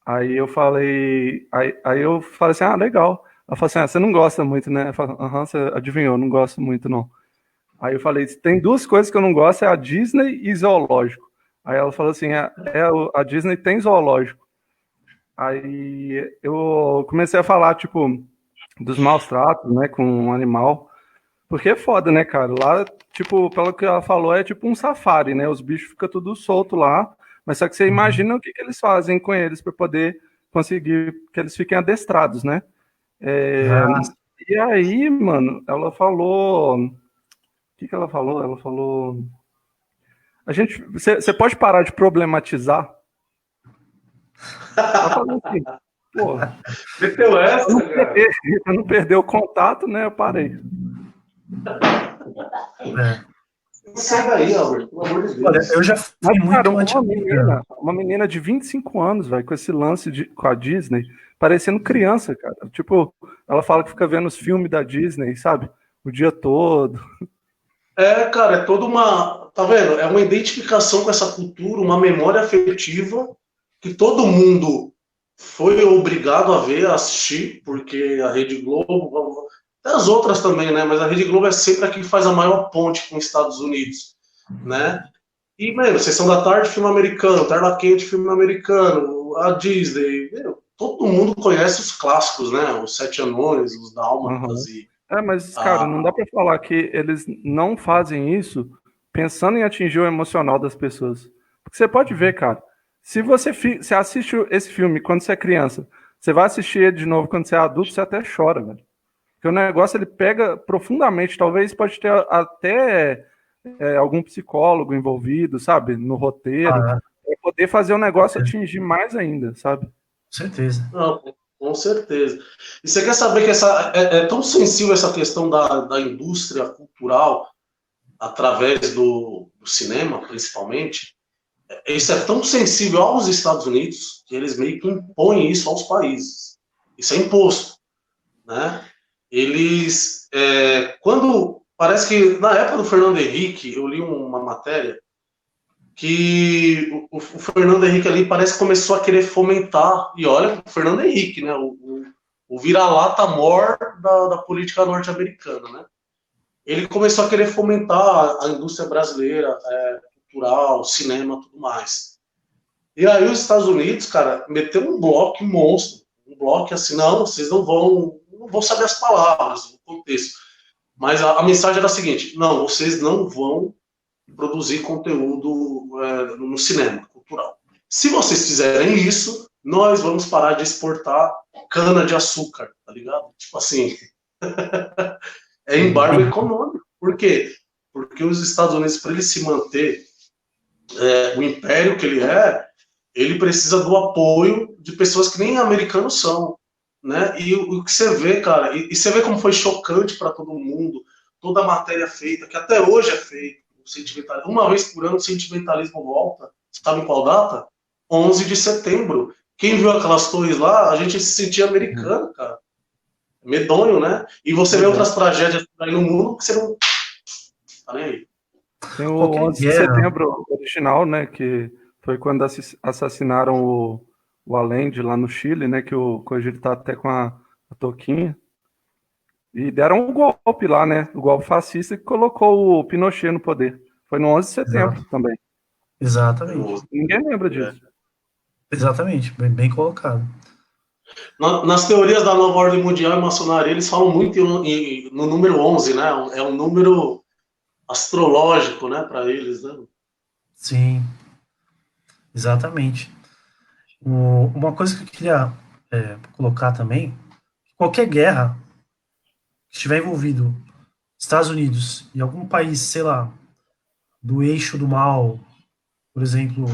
Aí eu falei assim, legal. Ela falou assim, você não gosta muito, né? Eu falei, você adivinhou, não gosto muito, não. Aí eu falei, tem duas coisas que eu não gosto, é a Disney e zoológico. Aí ela falou assim, a Disney tem zoológico. Aí eu comecei a falar, tipo, dos maus tratos, né, com um animal. Porque é foda, né, cara? Lá, tipo, pelo que ela falou, é tipo um safari, né? Os bichos ficam tudo solto lá, mas só que você imagina o que eles fazem com eles para poder conseguir que eles fiquem adestrados, né? E aí, mano, ela falou... O que ela falou? Ela falou... Você pode parar de problematizar? Ela falou assim, pô... Meteu essa, cara. Pra não perder o contato, né? Eu parei. Sai daí, Albert, pelo amor de Deus. Olha, eu já fui muito uma menina de 25 anos, velho, com esse lance com a Disney, parecendo criança, cara. Tipo, ela fala que fica vendo os filmes da Disney, sabe? O dia todo. Cara, é toda uma... Tá vendo? É uma identificação com essa cultura, uma memória afetiva que todo mundo foi obrigado a ver, a assistir, porque a Rede Globo, as outras também, né? Mas a Rede Globo é sempre a que faz a maior ponte com os Estados Unidos, né? E, mano, Sessão da Tarde, filme americano, Tela Quente, filme americano, a Disney, todo mundo conhece os clássicos, né? Os Sete Anões, os Dálmatas e... Mas, cara, não dá pra falar que eles não fazem isso pensando em atingir o emocional das pessoas. Porque você pode ver, cara, se você assiste esse filme quando você é criança, você vai assistir ele de novo quando você é adulto, você até chora, velho. Porque o negócio, ele pega profundamente, talvez pode ter até algum psicólogo envolvido, sabe, no roteiro, para poder fazer o negócio atingir mais ainda, sabe? Com certeza. Não, com certeza. E você quer saber que é tão sensível essa questão da indústria cultural, através do cinema, principalmente, isso é tão sensível aos Estados Unidos, que eles meio que impõem isso aos países. Isso é imposto, né? Eles, quando, parece que na época do Fernando Henrique, eu li uma matéria que o Fernando Henrique ali parece que começou a querer fomentar, e olha o Fernando Henrique, né, o vira-lata-mor da política norte-americana, né? Ele começou a querer fomentar a indústria brasileira, cultural, cinema, tudo mais. E aí os Estados Unidos, cara, meteu um bloco monstro, um bloco assim, não, vocês não vão saber as palavras, o contexto. Mas a mensagem era a seguinte, não, vocês não vão produzir conteúdo no cinema cultural. Se vocês fizerem isso, nós vamos parar de exportar cana de açúcar, tá ligado? Tipo assim, é embargo econômico. Por quê? Porque os Estados Unidos, para ele se manter o império que ele precisa do apoio de pessoas que nem americanos são, né? E o que você vê, cara, e você vê como foi chocante para todo mundo, toda a matéria feita, que até hoje é feita, uma vez por ano o sentimentalismo volta, sabe em qual data? 11 de setembro. Quem viu aquelas torres lá, a gente se sentia americano, cara. Medonho, né? E você vê outras tragédias aí no mundo que você não... Tá nem aí. Tem o 11 de setembro original, né, que foi quando assassinaram o Allende lá no Chile, né, que o Cogito tá até com a touquinha. E deram um golpe lá, né? O golpe fascista que colocou o Pinochet no poder. Foi no 11 de setembro também. Exatamente. Ninguém lembra disso. Exatamente, bem colocado. Nas teorias da nova ordem mundial e maçonaria, eles falam muito no número 11, né? É um número astrológico, né, para eles, né? Sim, exatamente. Uma coisa que eu queria colocar também, qualquer guerra que estiver envolvido Estados Unidos e algum país, sei lá, do eixo do mal, por exemplo,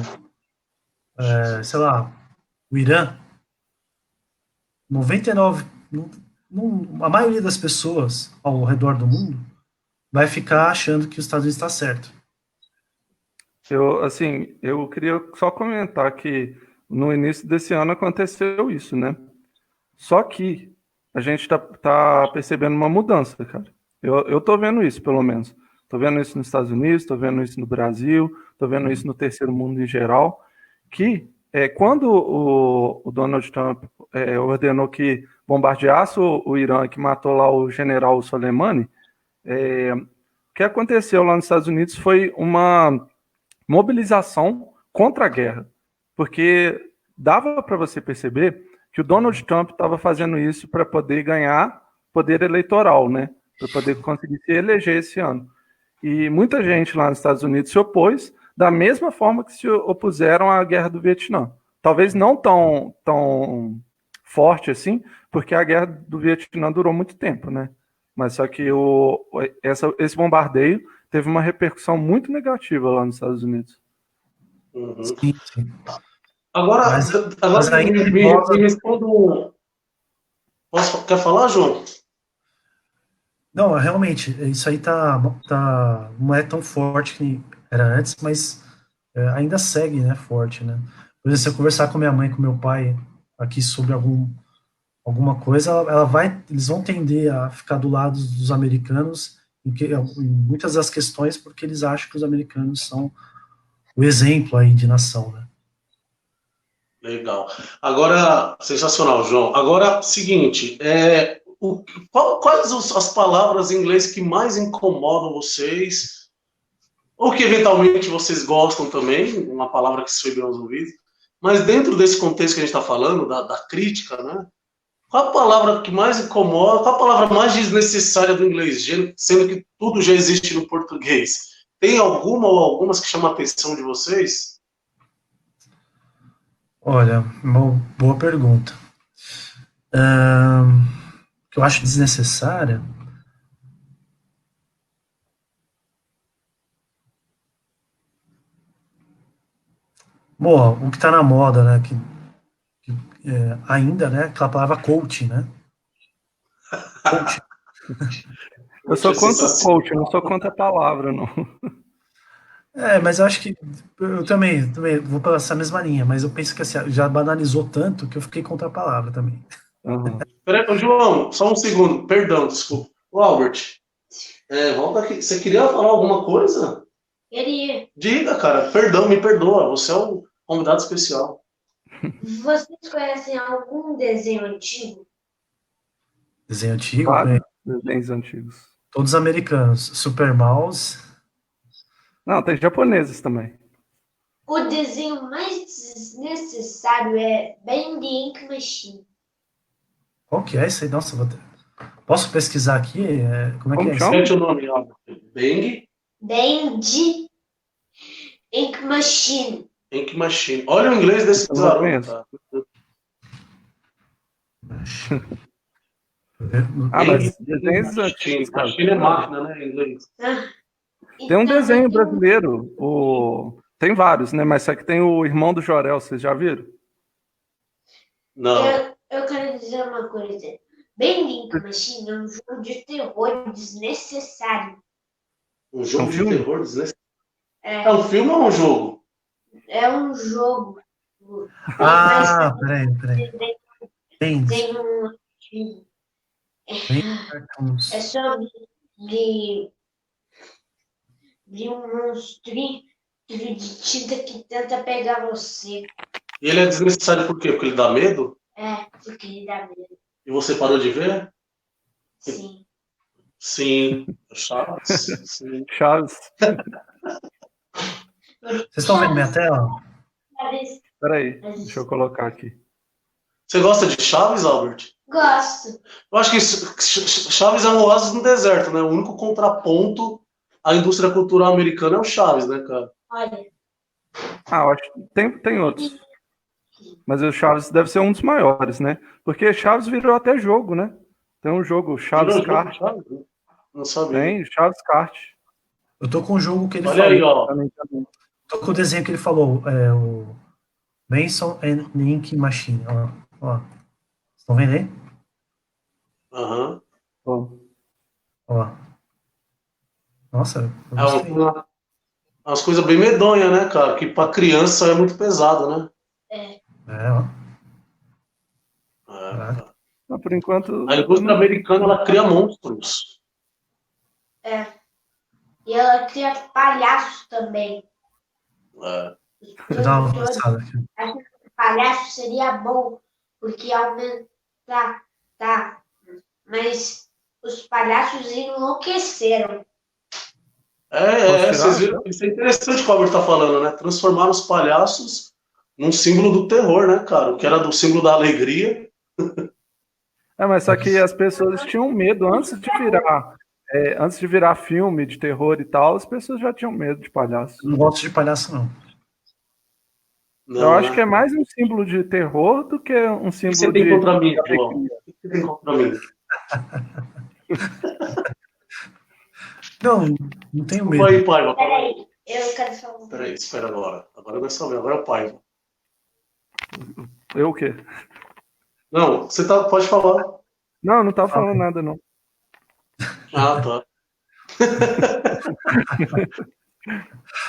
sei lá, o Irã, 99, a maioria das pessoas ao redor do mundo vai ficar achando que os Estados Unidos está certo. Eu queria só comentar que no início desse ano aconteceu isso, né? Só que a gente tá percebendo uma mudança, cara. Eu tô vendo isso, pelo menos. Tô vendo isso nos Estados Unidos, tô vendo isso no Brasil, tô vendo isso no terceiro mundo em geral, que quando o Donald Trump ordenou que bombardeasse o Irã, que matou lá o general Soleimani, o que aconteceu lá nos Estados Unidos foi uma mobilização contra a guerra, porque dava para você perceber que o Donald Trump estava fazendo isso para poder ganhar poder eleitoral, né? Para poder conseguir se eleger esse ano. E muita gente lá nos Estados Unidos se opôs da mesma forma que se opuseram à guerra do Vietnã. Talvez não tão forte assim, porque a guerra do Vietnã durou muito tempo, né? Mas só que esse bombardeio teve uma repercussão muito negativa lá nos Estados Unidos. Uhum. Sim, sim. Agora mas aí me responda. Quer falar, João? Não, realmente, isso aí não é tão forte que era antes, mas ainda segue, né, forte, né? Por exemplo, se eu conversar com minha mãe, com meu pai aqui sobre alguma coisa, eles vão tender a ficar do lado dos americanos em muitas das questões, porque eles acham que os americanos são o exemplo aí de nação, né? Legal. Agora, sensacional, João. Agora, seguinte, quais as palavras em inglês que mais incomodam vocês? Ou que eventualmente vocês gostam também, uma palavra que foi bem aos ouvidos. Mas dentro desse contexto que a gente está falando, da crítica, né? Qual a palavra que mais incomoda, qual a palavra mais desnecessária do inglês, sendo que tudo já existe no português? Tem alguma ou algumas que chamam a atenção de vocês? Olha, uma boa pergunta. Que eu acho desnecessária. Bom, o que está na moda, né? Ainda, né? Aquela palavra coach, né? Coach. Eu sou contra o coach, eu não sou contra a palavra, não. Mas eu acho que eu também vou pela essa mesma linha, mas eu penso que assim, já banalizou tanto que eu fiquei contra a palavra também. Uhum. Peraí, João, só um segundo, perdão, desculpa. O Albert, volta aqui. Você queria falar alguma coisa? Queria. Diga, cara, perdão, me perdoa, você é o convidado especial. Vocês conhecem algum desenho antigo? Desenho antigo? Vários desenhos antigos. Todos americanos. Super Mouse. Não, tem japoneses também. O desenho mais desnecessário é Bang the Ink Machine. Qual que é isso aí? Nossa, posso pesquisar aqui? Como é que é isso? Repete o nome, Albert. Bang the Ink Machine. Ink Machine. Olha o inglês desse garoto. Tá? Mas desenhos antigos. Machine é máquina, né, em inglês. Tem um desenho brasileiro, tem vários, né? Mas só que tem o Irmão do Jorel, vocês já viram? Não. Eu quero dizer uma coisa. Bang the Ink Machine é um jogo de terror desnecessário. Um jogo de terror desnecessário? É um filme ou um jogo? É um jogo. Peraí. Tem um... É sobre um monstrinho de tinta que tenta pegar você. E ele é desnecessário por quê? Porque ele dá medo? Porque ele dá medo. E você parou de ver? Sim. Sim. Chaves. Sim. Chaves. Vocês estão vendo minha tela? Peraí, deixa eu colocar aqui. Você gosta de Chaves, Albert? Gosto. Eu acho que Chaves é um oásis no deserto, né? O único contraponto à indústria cultural americana é o Chaves, né, cara? Olha. Eu acho que tem outros. Mas o Chaves deve ser um dos maiores, né? Porque Chaves virou até jogo, né? Tem um jogo, Chaves Kart. Não sabia. Tem, Chaves Kart. Eu tô com o jogo que ele falou. Olha aí, ó. Tô com o desenho que ele falou, o Benson and Ink Machine. Ó. Estão vendo aí? Aham. Bom, Ó. Nossa, eu É gostei. umas coisas bem medonhas, né, cara? Que pra criança é muito pesado, né? É, Ó. É, Caraca. cara. mas por enquanto, A eu indústria não... americana, ela cria monstros. e ela cria palhaço também. É. Deixa eu dar uma Professores avançada aqui. acham que palhaço seria bom, porque aumenta, tá, mas os palhaços enlouqueceram. Posso tirar? Vocês viram? Isso é interessante o que o Albert tá falando, né? Transformaram os palhaços num símbolo do terror, né, cara? O que era do símbolo da alegria. Mas só que as pessoas tinham medo antes de virar filme de terror e tal, as pessoas já tinham medo de palhaço. Eu não gosto de palhaço, não. Eu Não, acho né? que é mais um símbolo de terror do que um O que símbolo você tem de contra mim, João? alegria. O que você tem contra mim? Não, não tenho Desculpa medo. aí, Paiva. Peraí, eu quero falar um Peraí, espera agora. Agora não é só meu, agora é o Paiva. Eu o quê? Não, você pode falar. Não, não tava falando nada, não. Ah, tá.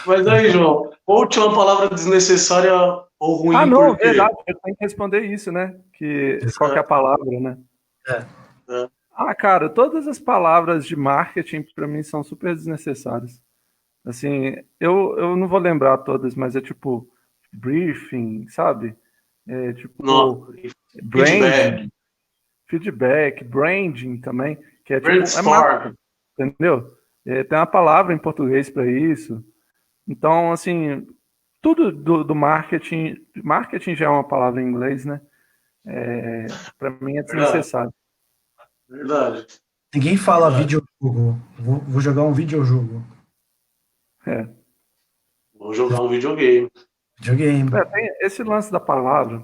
Mas aí, João, coach é uma palavra desnecessária ou ruim, Ah, não, por quê? verdade, eu tenho que responder isso, né? Qual que é a palavra, né? É. Cara, todas as palavras de marketing para mim são super desnecessárias. Assim, eu não vou lembrar todas, mas é tipo briefing, sabe? É tipo Nossa, branding, feedback, branding também, que é tipo brainstorm. entendeu? Tem uma palavra em português para isso. Então, assim, tudo do marketing já é uma palavra em inglês, né? Para mim é desnecessário. Verdade. Ninguém fala Verdade. videojogo. Vou jogar um videojogo. Vou jogar um videogame. Videogame. Tem esse lance da palavra.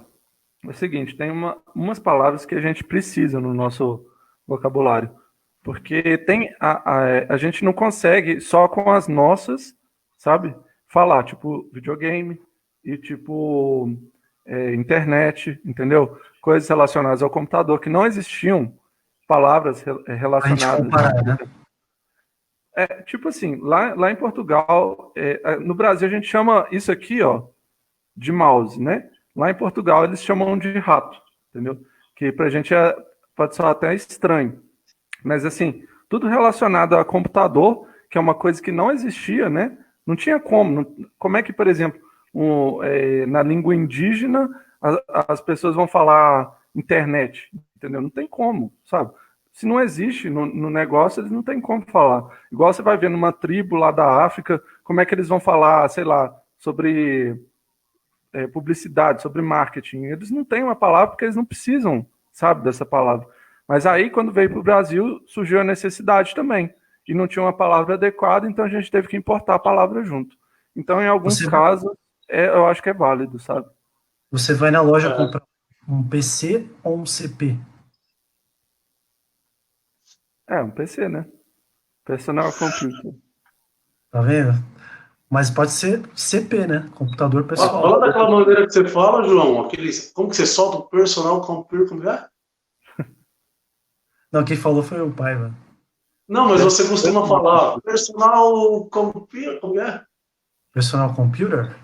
É o seguinte, tem umas palavras que a gente precisa no nosso vocabulário. Porque tem a gente não consegue só com as nossas, sabe? Falar, tipo, videogame e tipo internet, entendeu? Coisas relacionadas ao computador, que não existiam palavras Pra gente relacionadas. comparar, né? Tipo assim, lá em Portugal, no Brasil a gente chama isso aqui, ó, de mouse, né? Lá em Portugal eles chamam de rato, entendeu? Que pra gente pode soar até estranho. Mas assim, tudo relacionado a computador, que é uma coisa que não existia, né? Não tinha como. Como é que, por exemplo, na língua indígena as pessoas vão falar internet, entendeu? Não tem como, sabe? Se não existe no negócio, eles não tem como falar. Igual você vai ver numa tribo lá da África, como é que eles vão falar, sei lá, sobre publicidade, sobre marketing. Eles não têm uma palavra porque eles não precisam, sabe, dessa palavra. Mas aí, quando veio para o Brasil, surgiu a necessidade também. E não tinha uma palavra adequada, então a gente teve que importar a palavra junto. Então, em alguns casos, eu acho que é válido, sabe? Você vai na loja comprar um PC ou um CP? Um PC, né? Personal Computer. Tá vendo? Mas pode ser CP, né? Computador pessoal. Fala daquela maneira que você fala, João. Como que você solta o personal computer? Como é? Não, quem falou foi o Paiva. Não, mas você costuma falar personal computer, como é? Personal computer?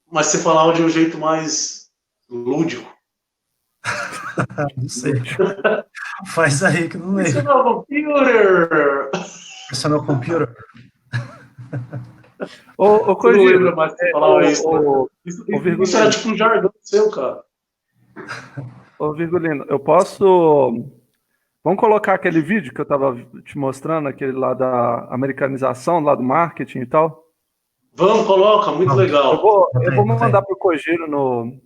Mas você falava de um jeito mais lúdico. Não sei. Faz aí que eu não lembro. Personal computer! Personal computer? Ô, Você não lembra mais que você falava isso, né? Isso era Virgulino. tipo um jargão seu, cara. Ô, Virgulino, eu posso... Vamos colocar aquele vídeo que eu estava te mostrando, aquele lá da americanização, lá do marketing e tal? Vamos, coloca, muito legal. Eu vou mandar pro Kojiro no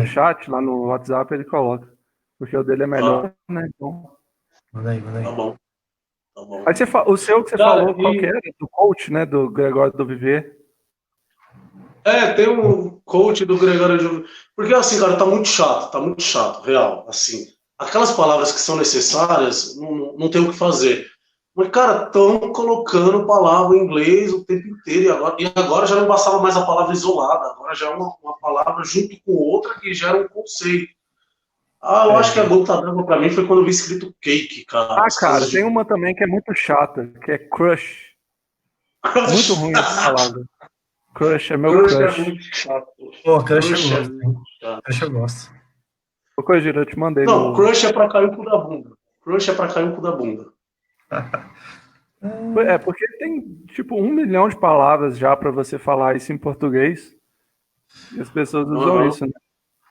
chat, lá no WhatsApp, ele coloca. Porque o dele é melhor, né? Então... Manda aí. Tá bom. Aí o seu que você falou, qual que era? Do coach, né? Do Gregório do Viver. Tem um coach do Gregório do Viver. Porque assim, cara, tá muito chato, real, assim. Aquelas palavras que são necessárias, não tem o que fazer. Mas, cara, estão colocando palavra em inglês o tempo inteiro. E agora já não bastava mais a palavra isolada. Agora já é uma palavra junto com outra que gera um conceito. Eu acho que a gota d'água pra mim foi quando eu vi escrito cake, cara. Cara, tem uma também que é muito chata, que é crush. Muito ruim essa palavra. Crush é meu crush. Crush é muito chato. Pô, crush eu gosto. Crush eu gosto. Ô, Kojiro, eu te mandei. Não, crush é pra cair o cu da bunda. Crush é pra cair o cu da bunda. Porque tem, tipo, 1 milhão de palavras já pra você falar isso em português. E as pessoas usam isso, né?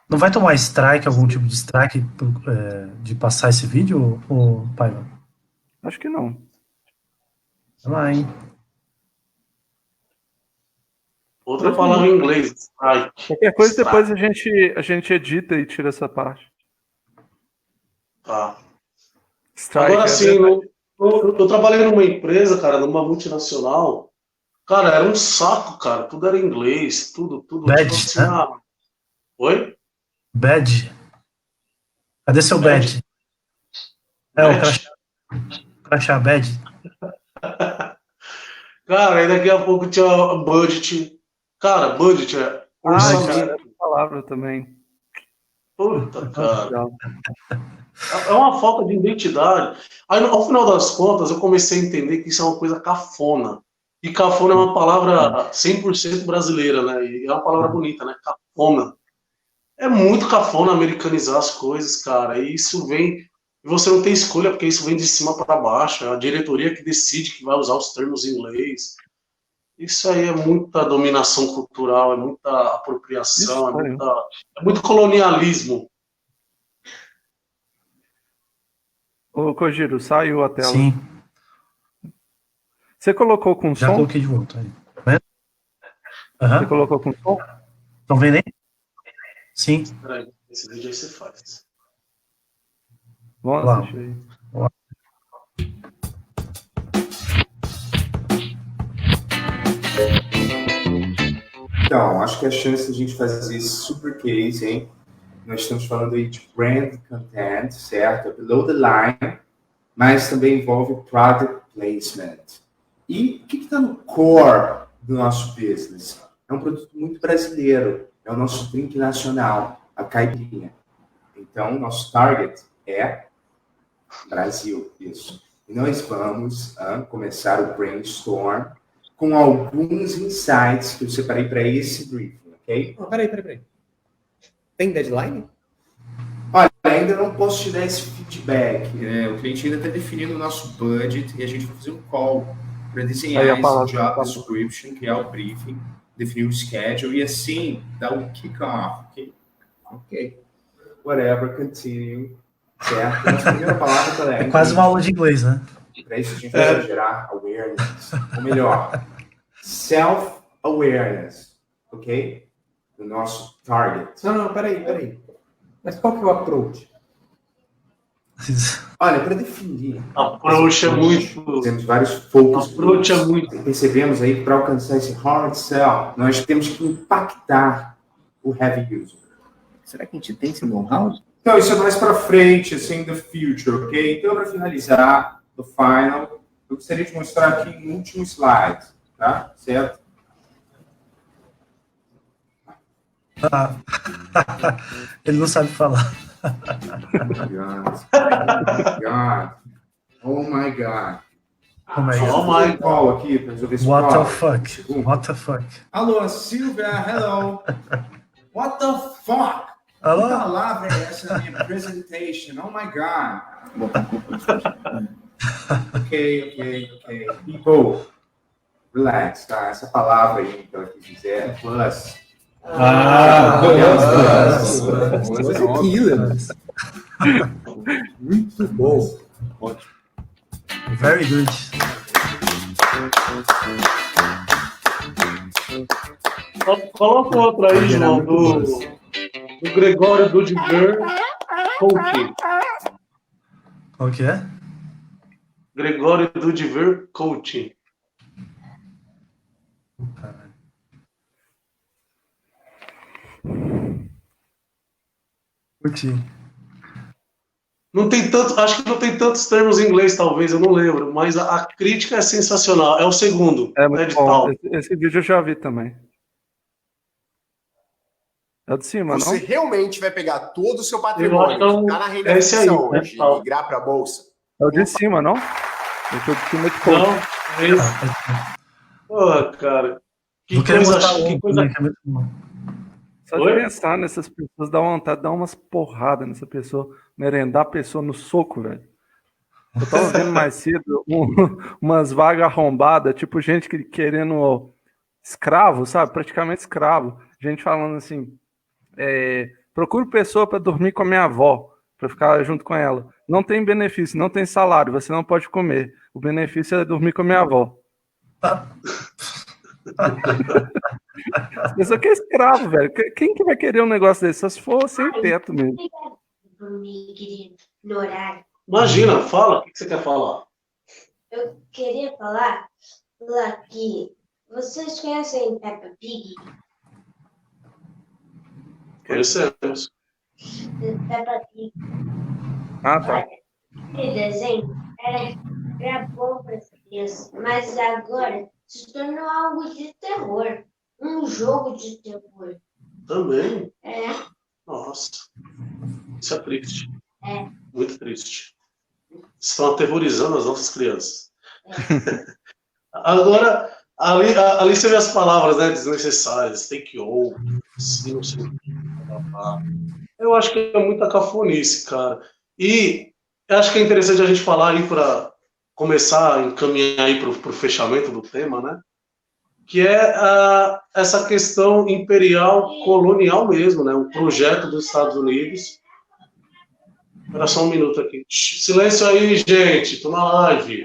Não vai tomar strike, algum tipo de strike de passar esse vídeo, ou Paiva? Acho que não. Vai lá, hein? Outra palavra em inglês, strike. Qualquer coisa depois a gente edita e tira essa parte. Tá. Strike. Agora sim, eu trabalhei numa empresa, cara, numa multinacional. Cara, era um saco, cara. Tudo era inglês, tudo. Badge, tipo assim, né? Oi? Badge. Cadê seu badge? O crachá badge. Cara, aí daqui a pouco tinha budget. Cara, budget é orçamento. Cara, essa palavra também. Puta, cara. É uma falta de identidade. Aí, ao final das contas, eu comecei a entender que isso é uma coisa cafona. E cafona é uma palavra 100% brasileira, né? E é uma palavra bonita, né? Cafona. É muito cafona americanizar as coisas, cara. E isso vem... E você não tem escolha, porque isso vem de cima para baixo. É a diretoria que decide que vai usar os termos em inglês. Isso aí é muita dominação cultural, é muita apropriação, é muito colonialismo. Ô, Kojiro, saiu a tela. Sim. Você colocou com Já som? coloquei de volta. Aí. Você colocou com som? Estão vendo aí? Sim. Peraí, esse vídeo aí você faz. Vamos assistir aí. Então, acho que a chance de a gente fazer esse super case, hein? Nós estamos falando aí de brand content, certo? É below the line, mas também envolve product placement. E o que está no core do nosso business? É um produto muito brasileiro, é o nosso drink nacional, a caipirinha. Então, nosso target é Brasil, isso. E nós vamos começar o brainstorm com alguns insights que eu separei para esse briefing, ok? Peraí. Tem deadline? Olha, ainda não posso te dar esse feedback. O cliente ainda está definindo o nosso budget e a gente vai fazer um call para desenhar esse job description, criar o briefing, definir o schedule e assim dar o kick-off, ok? Whatever, continue. Certo? Nossa primeira palavra é quase uma aula de inglês, né? Para isso a gente vai gerar awareness. Ou melhor, self-awareness, ok? Do nosso target. Não, peraí. Mas qual que é o approach? Olha, para definir... Approach é muito... Temos vários focus. Approach é muito... Percebemos aí que para alcançar esse hard sell, nós temos que impactar o heavy user. Será que a gente tem esse know-how? Então, isso é mais para frente, assim, the future, ok? Então, para finalizar, do final, eu gostaria de mostrar aqui no último slide, tá? Certo? Ele não sabe falar. Oh my God. Como é isso? Oh my God. Aqui para resolver esse What the problem. fuck? What the fuck? Alô, Silvia, hello. What the fuck? Alô? Que palavra é essa na minha presentation? Oh my God. Ok. People, relax, tá? Essa palavra aí que ela quis dizer é plus. Muito bom. Ótimo. Very good. Coloca outra aí, João, do Gregório Dudiver Coaching. Qual que é? Gregório Dudiver Coaching. Curti. Não tem tanto, acho que não tem tantos termos em inglês, talvez, eu não lembro, mas a crítica é sensacional. É o segundo. É muito bom. Esse vídeo eu já vi também. É o de cima, Você não? realmente vai pegar todo o seu Eu acho patrimônio, que é que está na renda é esse aí, fixa né? hoje, e migrar para a bolsa. É o de cima, não? Esse é o de cima de Não, coach. é esse. Porra, cara. Vou querer mostrar Que um coisa. também, que é muito bom. Só de Oi? pensar nessas pessoas, dá vontade de dar umas porradas nessa pessoa, merendar a pessoa no soco, velho. Eu tava vendo mais cedo umas vagas arrombadas, tipo gente querendo escravo, sabe? Praticamente escravo. Gente falando assim, procuro pessoa para dormir com a minha avó, para ficar junto com ela. Não tem benefício, não tem salário, você não pode comer. O benefício é dormir com a minha avó. Pessoa que é escravo, velho. Quem que vai querer um negócio desse? Só se for sem teto mesmo. Obrigada por me ignorar. Imagina, fala. O que você quer falar? Eu queria falar que vocês conhecem Peppa Pig? Conhecemos. Peppa Pig. Ah, tá. Aquele desenho era bom para as crianças, mas agora se tornou algo de terror. Um jogo de terror. Também? É, Nossa. Isso é triste. É. Muito triste. Estão aterrorizando as nossas crianças. Agora, ali você vê as palavras, né, desnecessárias. Take over, se não sei o que. Blá, blá. Eu acho que é muita cafonice, cara. E eu acho que é interessante a gente falar aí para começar a encaminhar aí para o fechamento do tema, né? Que é essa questão imperial colonial mesmo, né? Um projeto dos Estados Unidos. Espera só um minuto aqui. Silêncio aí, gente. Tô na live.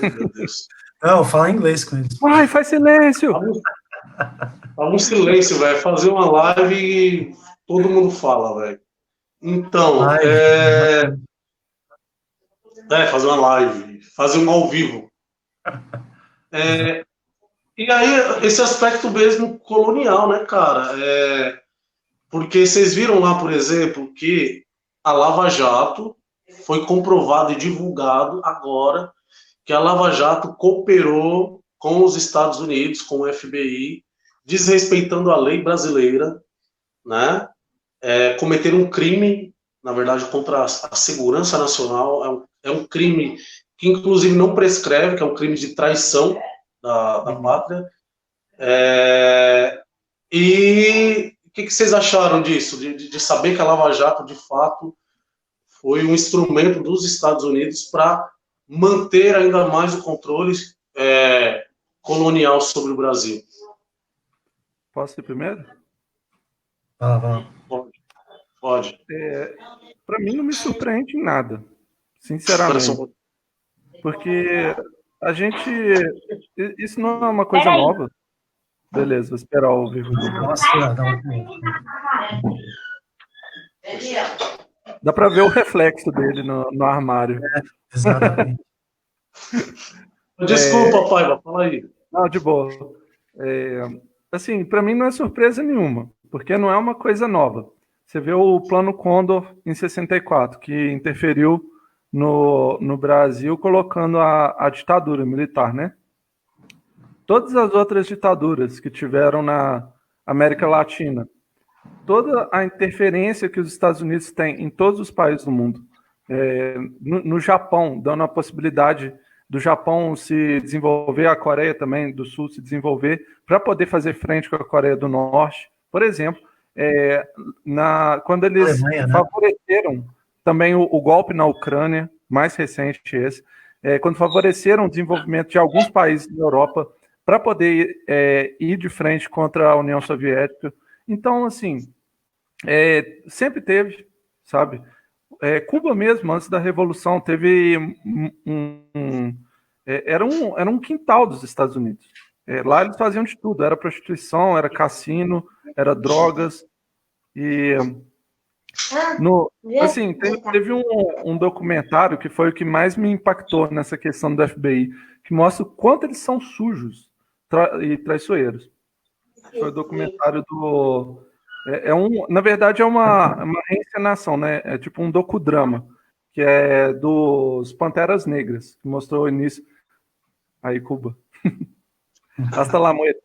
Meu Deus. Não, fala inglês com eles. Ai, faz silêncio! Tava um silêncio, velho. Fazer uma live e todo mundo fala, velho. Então, fazer uma live, fazer um ao vivo. E aí, esse aspecto mesmo colonial, né, cara? Porque vocês viram lá, por exemplo, que a Lava Jato foi comprovado e divulgado agora que a Lava Jato cooperou com os Estados Unidos, com o FBI, desrespeitando a lei brasileira, né? Cometeram um crime, na verdade, contra a segurança nacional. É um crime que, inclusive, não prescreve, que é um crime de traição da pátria. E o que vocês acharam disso? De saber que a Lava Jato, de fato, foi um instrumento dos Estados Unidos para manter ainda mais o controle colonial sobre o Brasil. Posso ir primeiro? Fala. Pode. Para mim não me surpreende em nada, sinceramente. Porque a gente... Isso não é uma coisa nova. Beleza, vou esperar o vírgula. Nossa, Dá para ver o reflexo dele no armário. exatamente. Desculpa, Paiva, fala aí. Não, de boa. Assim, para mim não é surpresa nenhuma, porque não é uma coisa nova. Você vê o Plano Condor em 64, que interferiu no Brasil, colocando a ditadura militar, né? Todas as outras ditaduras que tiveram na América Latina, toda a interferência que os Estados Unidos têm em todos os países do mundo, no Japão, dando a possibilidade do Japão se desenvolver, a Coreia também do Sul se desenvolver, para poder fazer frente com a Coreia do Norte, por exemplo, quando eles favoreceram também o golpe na Ucrânia, mais recente esse, quando favoreceram o desenvolvimento de alguns países da Europa para poder ir de frente contra a União Soviética. Então, assim, sempre teve, sabe? Cuba mesmo, antes da Revolução, teve era um quintal dos Estados Unidos. Lá eles faziam de tudo, era prostituição, era cassino, era drogas. E assim, teve um documentário que foi o que mais me impactou nessa questão do FBI, que mostra o quanto eles são sujos e traiçoeiros. Foi o documentário do... na verdade, é uma reencenação, né? É tipo um docudrama, que é dos Panteras Negras, que mostrou o início... Aí, Cuba. Hasta la muerte.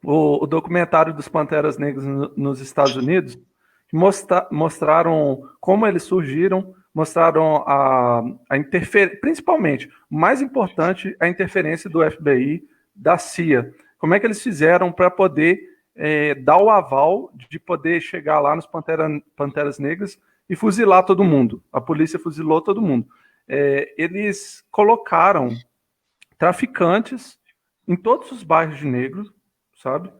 O documentário dos Panteras Negras nos Estados Unidos mostraram como eles surgiram, mostraram a interferência, principalmente, o mais importante, a interferência do FBI, da CIA. Como é que eles fizeram para poder dar o aval de poder chegar lá nos Panteras Negras e fuzilar todo mundo. A polícia fuzilou todo mundo. Eles colocaram traficantes em todos os bairros de negros, sabe?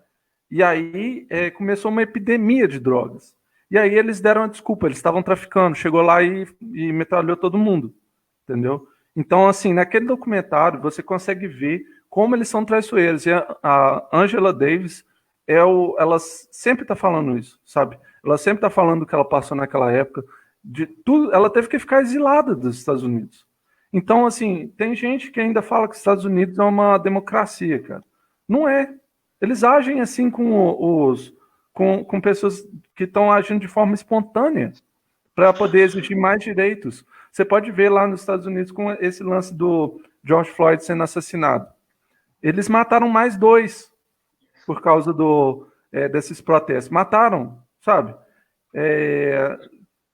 E aí começou uma epidemia de drogas. E aí eles deram a desculpa, eles estavam traficando, chegou lá e metralhou todo mundo, entendeu? Então, assim, naquele documentário você consegue ver como eles são traiçoeiros. E a Angela Davis, ela sempre está falando isso, sabe? Ela sempre está falando do que ela passou naquela época, de tudo. Ela teve que ficar exilada dos Estados Unidos. Então, assim, tem gente que ainda fala que os Estados Unidos é uma democracia, cara. Não é. Eles agem assim com pessoas que estão agindo de forma espontânea para poder exigir mais direitos. Você pode ver lá nos Estados Unidos com esse lance do George Floyd sendo assassinado. Eles mataram mais 2 por causa desses protestos. Mataram, sabe?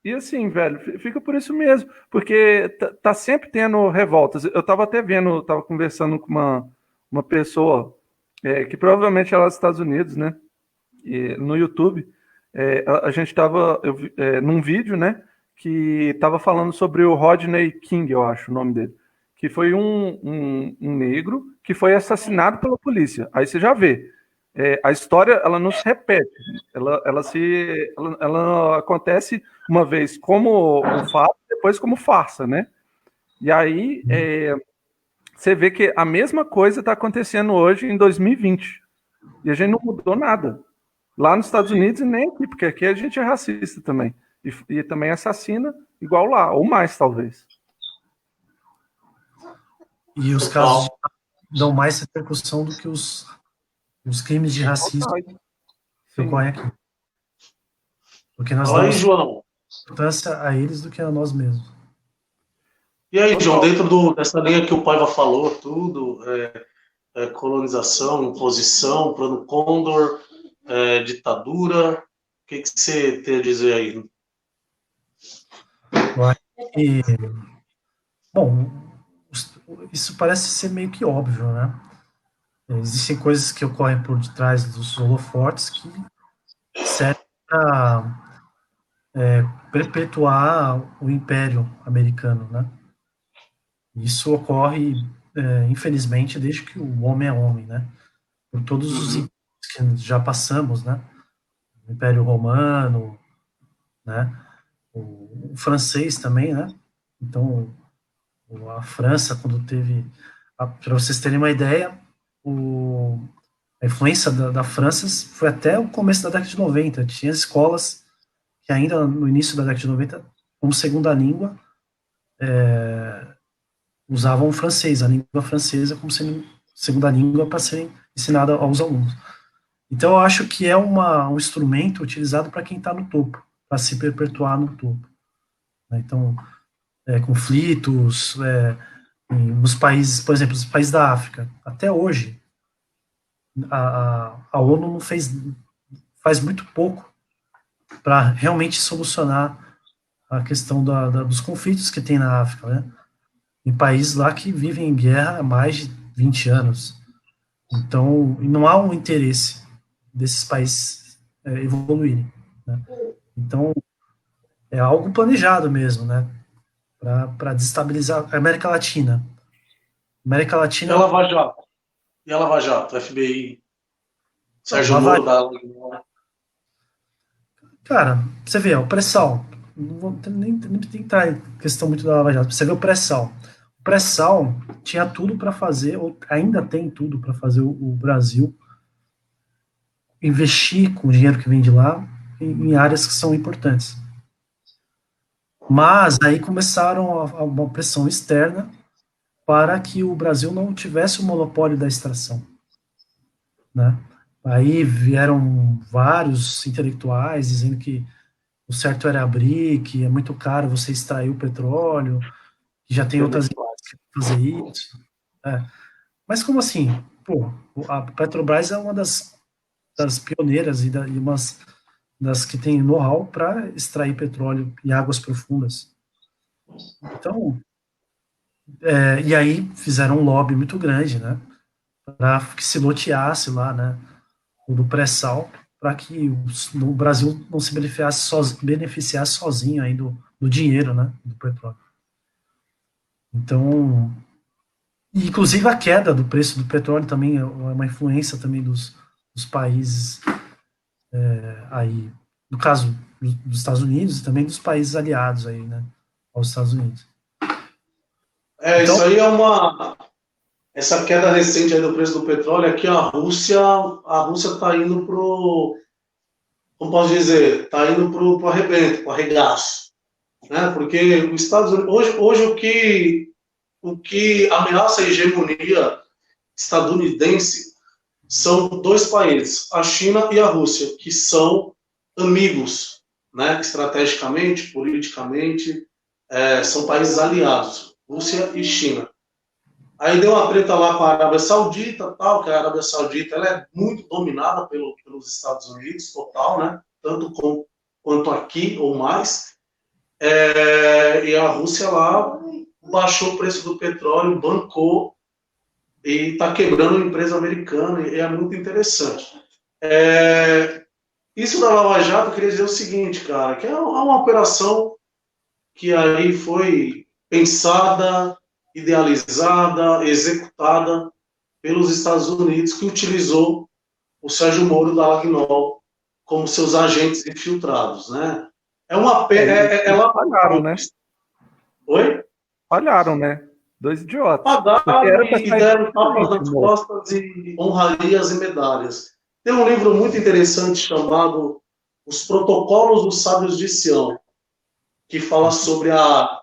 E assim, velho, fica por isso mesmo, porque tá sempre tendo revoltas. Eu tava até vendo, tava conversando com uma pessoa que provavelmente é lá dos Estados Unidos, né? E no YouTube, a gente tava num vídeo, né? Que tava falando sobre o Rodney King, eu acho o nome dele, que foi um negro que foi assassinado pela polícia. Aí você já vê. A história, ela não se repete. Ela acontece uma vez como um fato, depois como farsa, né? E aí você vê que a mesma coisa está acontecendo hoje em 2020. E a gente não mudou nada. Lá nos Estados Unidos e nem aqui, porque aqui a gente é racista também. E também assassina igual lá, ou mais, talvez. E os casos dão mais repercussão do que os crimes de racismo que ocorrem aqui. Porque nós Fala aí, damos João. importância a eles do que a nós mesmos. E aí, João, dentro dessa linha que o Paiva falou, tudo, colonização, imposição, plano Condor, ditadura, o que você tem a dizer aí? Eu acho que, bom, isso parece ser meio que óbvio, né? Existem coisas que ocorrem por detrás dos holofotes que servem para perpetuar o Império Americano, né? Isso ocorre, infelizmente, desde que o homem é homem, né? Por todos os impérios que já passamos, né? O Império Romano, né? O francês também, né? Então, a França, quando teve... Para vocês terem uma ideia, a influência da França foi até o começo da década de 90. Tinha escolas que ainda no início da década de 90, como segunda língua, usavam o francês, a língua francesa como segunda língua para ser ensinada aos alunos. Então, eu acho que é um instrumento utilizado para quem está no topo, para se perpetuar no topo. Então, conflitos nos países, por exemplo, os países da África, até hoje, a ONU não faz muito pouco para realmente solucionar a questão dos conflitos que tem na África, né? Em países lá que vivem em guerra há mais de 20 anos. Então, não há um interesse desses países evoluírem, né? Então, é algo planejado mesmo, né? Para desestabilizar a América Latina. América Latina... E a Lava Jato? E a Lava Jato, FBI? Sérgio Moro da... Cara, você vê, o pré-sal, não vou nem entrar em questão muito da Lava Jato, você vê o pré-sal. O pré-sal tinha tudo para fazer, ou ainda tem tudo para fazer o Brasil investir com o dinheiro que vem de lá em áreas que são importantes. Mas aí começaram uma pressão externa para que o Brasil não tivesse o monopólio da extração, né? Aí vieram vários intelectuais dizendo que o certo era abrir, que é muito caro você extrair o petróleo, que já tem outras empresas que fazer isso. Mas como assim? pô, a Petrobras é uma das pioneiras e umas das que tem know-how para extrair petróleo em águas profundas. Então, e aí fizeram um lobby muito grande, né, para que se loteasse lá, né, o do pré-sal, para que o Brasil não se beneficiasse sozinho aí do dinheiro, né, do petróleo. Então, inclusive a queda do preço do petróleo também é uma influência também dos países aí, no caso dos Estados Unidos e também dos países aliados aí, né, aos Estados Unidos. Então, então, isso aí essa queda recente aí do preço do petróleo é que a Rússia está indo como posso dizer, está indo pro arrebento, pro arregaço, né? Porque os Estados Unidos, hoje o que ameaça a hegemonia estadunidense são dois países, a China e a Rússia, que são amigos, né? Estrategicamente, politicamente, são países aliados, Rússia e China. Aí deu uma treta lá com a Arábia Saudita, tal, que a Arábia Saudita ela é muito dominada pelos Estados Unidos, total, né? Tanto quanto aqui ou mais. E a Rússia lá baixou o preço do petróleo, bancou e está quebrando a empresa americana, e é muito interessante. Isso da Lava Jato, eu queria dizer o seguinte, cara, que é uma operação que aí foi pensada, idealizada, executada pelos Estados Unidos, que utilizou o Sérgio Moro da Lagnol como seus agentes infiltrados, né? É uma pena. Ela falharam, né? Oi? Falharam, né? Dois idiotas. Pagaram e deram tapas nas costas e honrarias e medalhas. Tem um livro muito interessante chamado Os Protocolos dos Sábios de Sião, que fala sobre a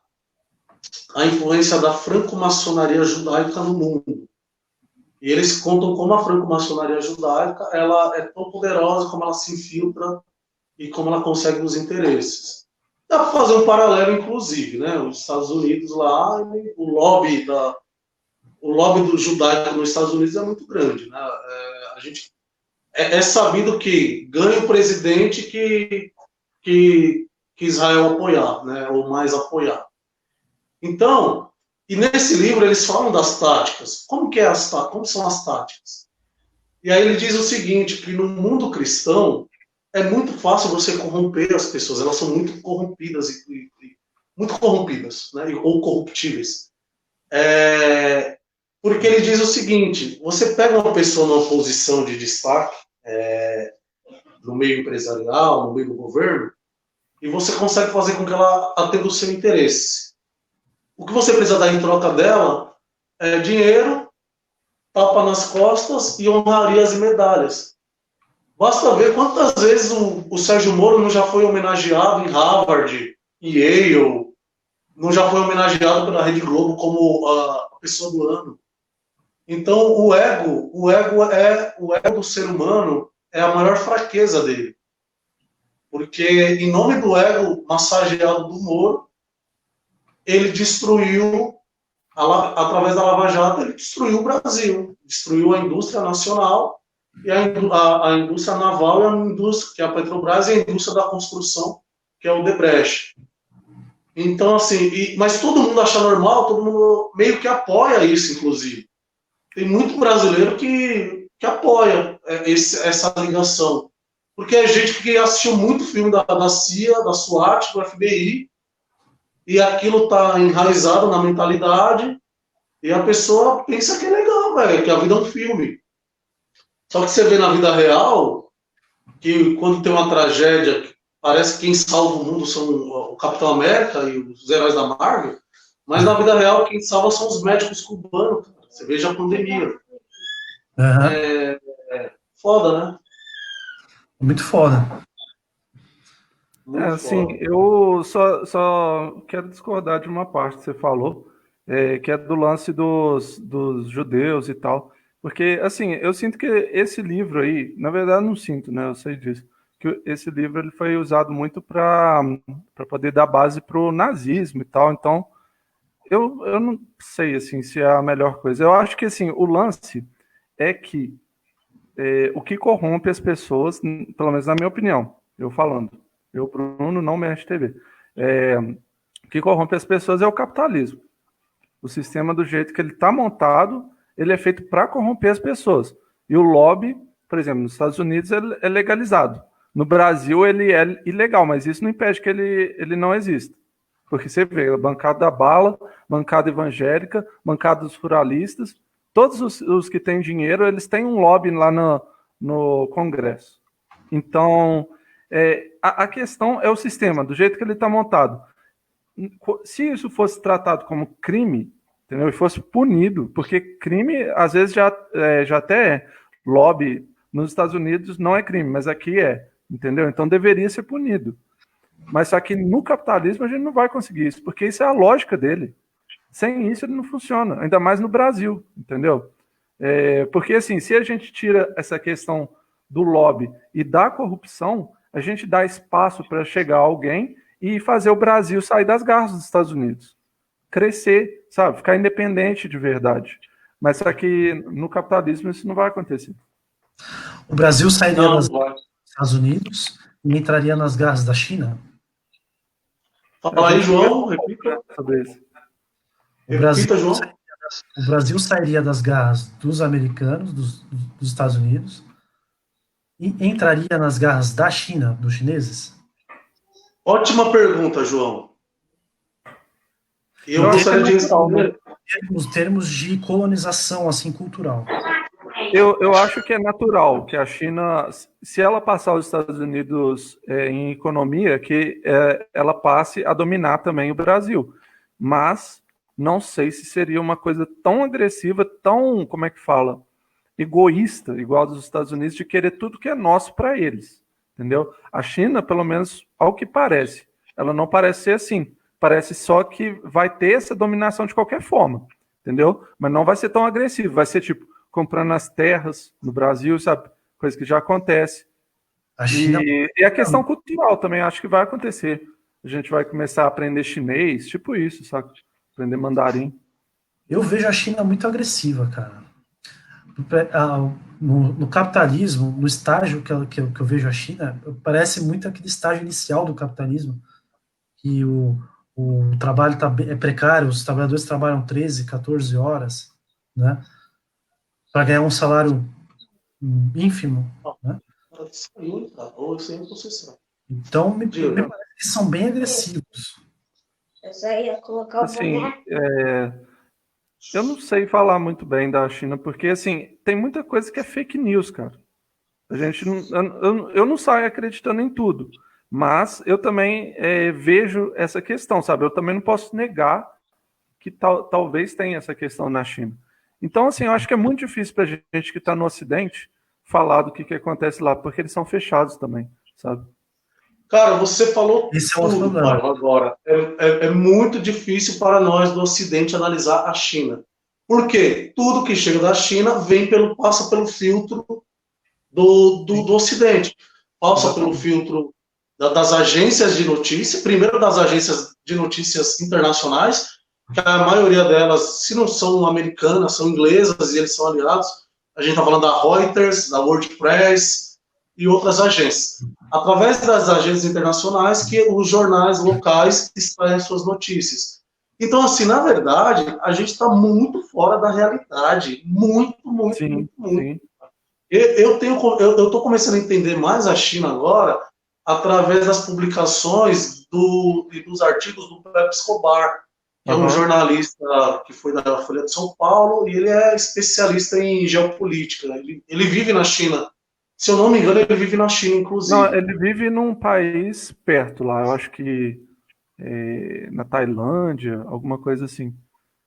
influência da franco-maçonaria judaica no mundo. E eles contam como a franco-maçonaria judaica ela é tão poderosa, como ela se infiltra e como ela consegue os interesses. Dá para fazer um paralelo, inclusive, né? Os Estados Unidos lá, o lobby do judaico nos Estados Unidos é muito grande, né? É sabido que ganha o presidente que Israel apoiar, né? Ou mais apoiar. Então, e nesse livro eles falam das táticas. Como são as táticas? E aí ele diz o seguinte, que no mundo cristão é muito fácil você corromper as pessoas, elas são muito corrompidas muito corrompidas, né? Ou corruptíveis. Porque ele diz o seguinte, você pega uma pessoa numa posição de destaque no meio empresarial, no meio do governo, e você consegue fazer com que ela atenda o seu interesse. O que você precisa dar em troca dela é dinheiro, tapa nas costas e honrarias e medalhas. Basta ver quantas vezes o Sérgio Moro não já foi homenageado em Harvard, em Yale, não já foi homenageado pela Rede Globo como a pessoa do ano. Então, o ego do ser humano é a maior fraqueza dele. Porque, em nome do ego massageado do Moro, ele destruiu, através da Lava Jato, ele destruiu o Brasil, destruiu a indústria nacional, e a indústria naval, e a indústria, que é a Petrobras, e a indústria da construção, que é o Odebrecht. Então, assim, mas todo mundo acha normal, todo mundo meio que apoia isso, inclusive. Tem muito brasileiro que apoia essa ligação. Porque é gente que assistiu muito filme da CIA, da SWAT, do FBI, e aquilo está enraizado na mentalidade, e a pessoa pensa que é legal, velho, que a vida é um filme. Só que você vê na vida real, que quando tem uma tragédia, parece que quem salva o mundo são o Capitão América e os heróis da Marvel, mas na vida real quem salva são os médicos cubanos. Você veja a pandemia. Uhum. Foda, né? Muito foda. Assim, eu só quero discordar de uma parte que você falou, que é do lance dos judeus e tal. Porque, assim, eu sinto que esse livro aí, na verdade não sinto, né? Eu sei disso. Que esse livro ele foi usado muito para poder dar base para o nazismo e tal. Então, eu não sei, assim, se é a melhor coisa. Eu acho que, assim, o lance é que o que corrompe as pessoas, pelo menos na minha opinião, eu, Bruno, não Mestre TV, o que corrompe as pessoas é o capitalismo. O sistema, do jeito que ele está montado, ele é feito para corromper as pessoas. E o lobby, por exemplo, nos Estados Unidos é legalizado. No Brasil ele é ilegal, mas isso não impede que ele não exista. Porque você vê, a bancada da bala, bancada evangélica, bancada dos ruralistas, todos os que têm dinheiro, eles têm um lobby lá no Congresso. Então, a questão é o sistema, do jeito que ele está montado. Se isso fosse tratado como crime, entendeu? E fosse punido, porque crime, às vezes, já até é. Lobby nos Estados Unidos não é crime, mas aqui é, entendeu? Então deveria ser punido. Mas só que no capitalismo a gente não vai conseguir isso, porque isso é a lógica dele. Sem isso ele não funciona, ainda mais no Brasil, entendeu? Porque assim, se a gente tira essa questão do lobby e da corrupção, a gente dá espaço para chegar alguém e fazer o Brasil sair das garras dos Estados Unidos. Crescer, sabe? Ficar independente de verdade. Mas só que no capitalismo isso não vai acontecer. O Brasil sairia dos Estados Unidos e entraria nas garras da China? Fala aí, João, repita. Sobre isso. Repita, João. O Brasil sairia das garras dos americanos, dos Estados Unidos, e entraria nas garras da China, dos chineses? Ótima pergunta, João. Eu gostaria de responder. Nos termos de colonização, assim, cultural. Eu acho que é natural que a China, se ela passar os Estados Unidos em economia, que ela passe a dominar também o Brasil. Mas não sei se seria uma coisa tão agressiva, tão, como é que fala, egoísta, igual a dos Estados Unidos, de querer tudo que é nosso para eles. Entendeu? A China, pelo menos, ao que parece, ela não parece ser assim. Parece só que vai ter essa dominação de qualquer forma, entendeu? Mas não vai ser tão agressivo, vai ser tipo, comprando as terras no Brasil, sabe? Coisa que já acontece. A China... E a questão cultural também, acho que vai acontecer. A gente vai começar a aprender chinês, tipo isso, sabe? Aprender mandarim. Eu vejo a China muito agressiva, cara. No capitalismo, no estágio que eu vejo a China, parece muito aquele estágio inicial do capitalismo, que o trabalho é precário, os trabalhadores trabalham 13, 14 horas, né, para ganhar um salário ínfimo, né? Então, me parece que são bem agressivos. Eu só ia colocar o assim, boné. eu não sei falar muito bem da China, porque assim, tem muita coisa que é fake news, cara. A gente eu não saio acreditando em tudo. Mas eu também vejo essa questão, sabe? Eu também não posso negar que talvez tenha essa questão na China. Então, assim, eu acho que é muito difícil para a gente que está no Ocidente falar do que acontece lá, porque eles são fechados também, sabe? Cara, você falou Esse é o tudo, problema. Paulo, agora. É muito difícil para nós do Ocidente analisar a China. Por quê? Tudo que chega da China passa pelo filtro do Ocidente. Passa pelo filtro das agências de notícia, primeiro das agências de notícias internacionais, que a maioria delas, se não são americanas, são inglesas e eles são aliados. A gente está falando da Reuters, da World Press e outras agências. Através das agências internacionais que os jornais locais extraem suas notícias. Então, assim, na verdade, a gente está muito fora da realidade. Muito. Sim. Eu estou começando a entender mais a China agora através das publicações dos artigos do Pepe Escobar, que é um jornalista que foi da Folha de São Paulo, e ele é especialista em geopolítica. Ele vive na China. Se eu não me engano, ele vive na China, inclusive. Não, ele vive num país perto lá, eu acho que na Tailândia, alguma coisa assim.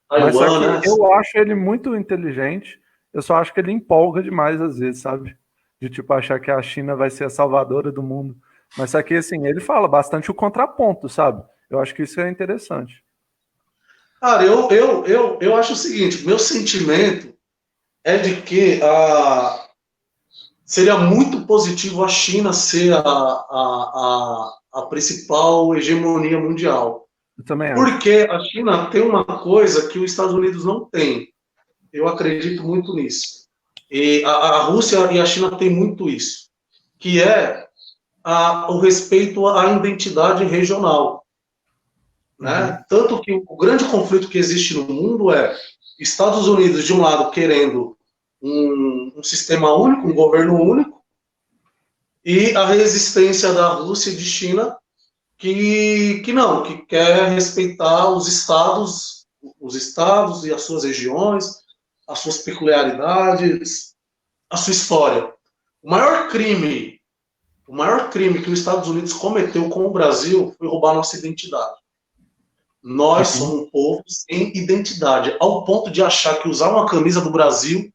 Mas só que né? eu acho ele muito inteligente, eu só acho que ele empolga demais às vezes, sabe? De tipo achar que a China vai ser a salvadora do mundo. Mas só que assim, ele fala bastante o contraponto, sabe? Eu acho que isso é interessante. Cara, eu acho o seguinte, meu sentimento é de que seria muito positivo a China ser a principal hegemonia mundial. Eu também acho. Porque a China tem uma coisa que os Estados Unidos não tem. Eu acredito muito nisso. E a Rússia e a China têm muito isso, que é o respeito à identidade regional. Né? Tanto que o grande conflito que existe no mundo é Estados Unidos, de um lado, querendo um sistema único, um governo único, e a resistência da Rússia e de China, que não, que quer respeitar os estados e as suas regiões, as suas peculiaridades, a sua história. O maior crime que os Estados Unidos cometeu com o Brasil foi roubar nossa identidade. Nós somos um povo sem identidade, ao ponto de achar que usar uma camisa do Brasil,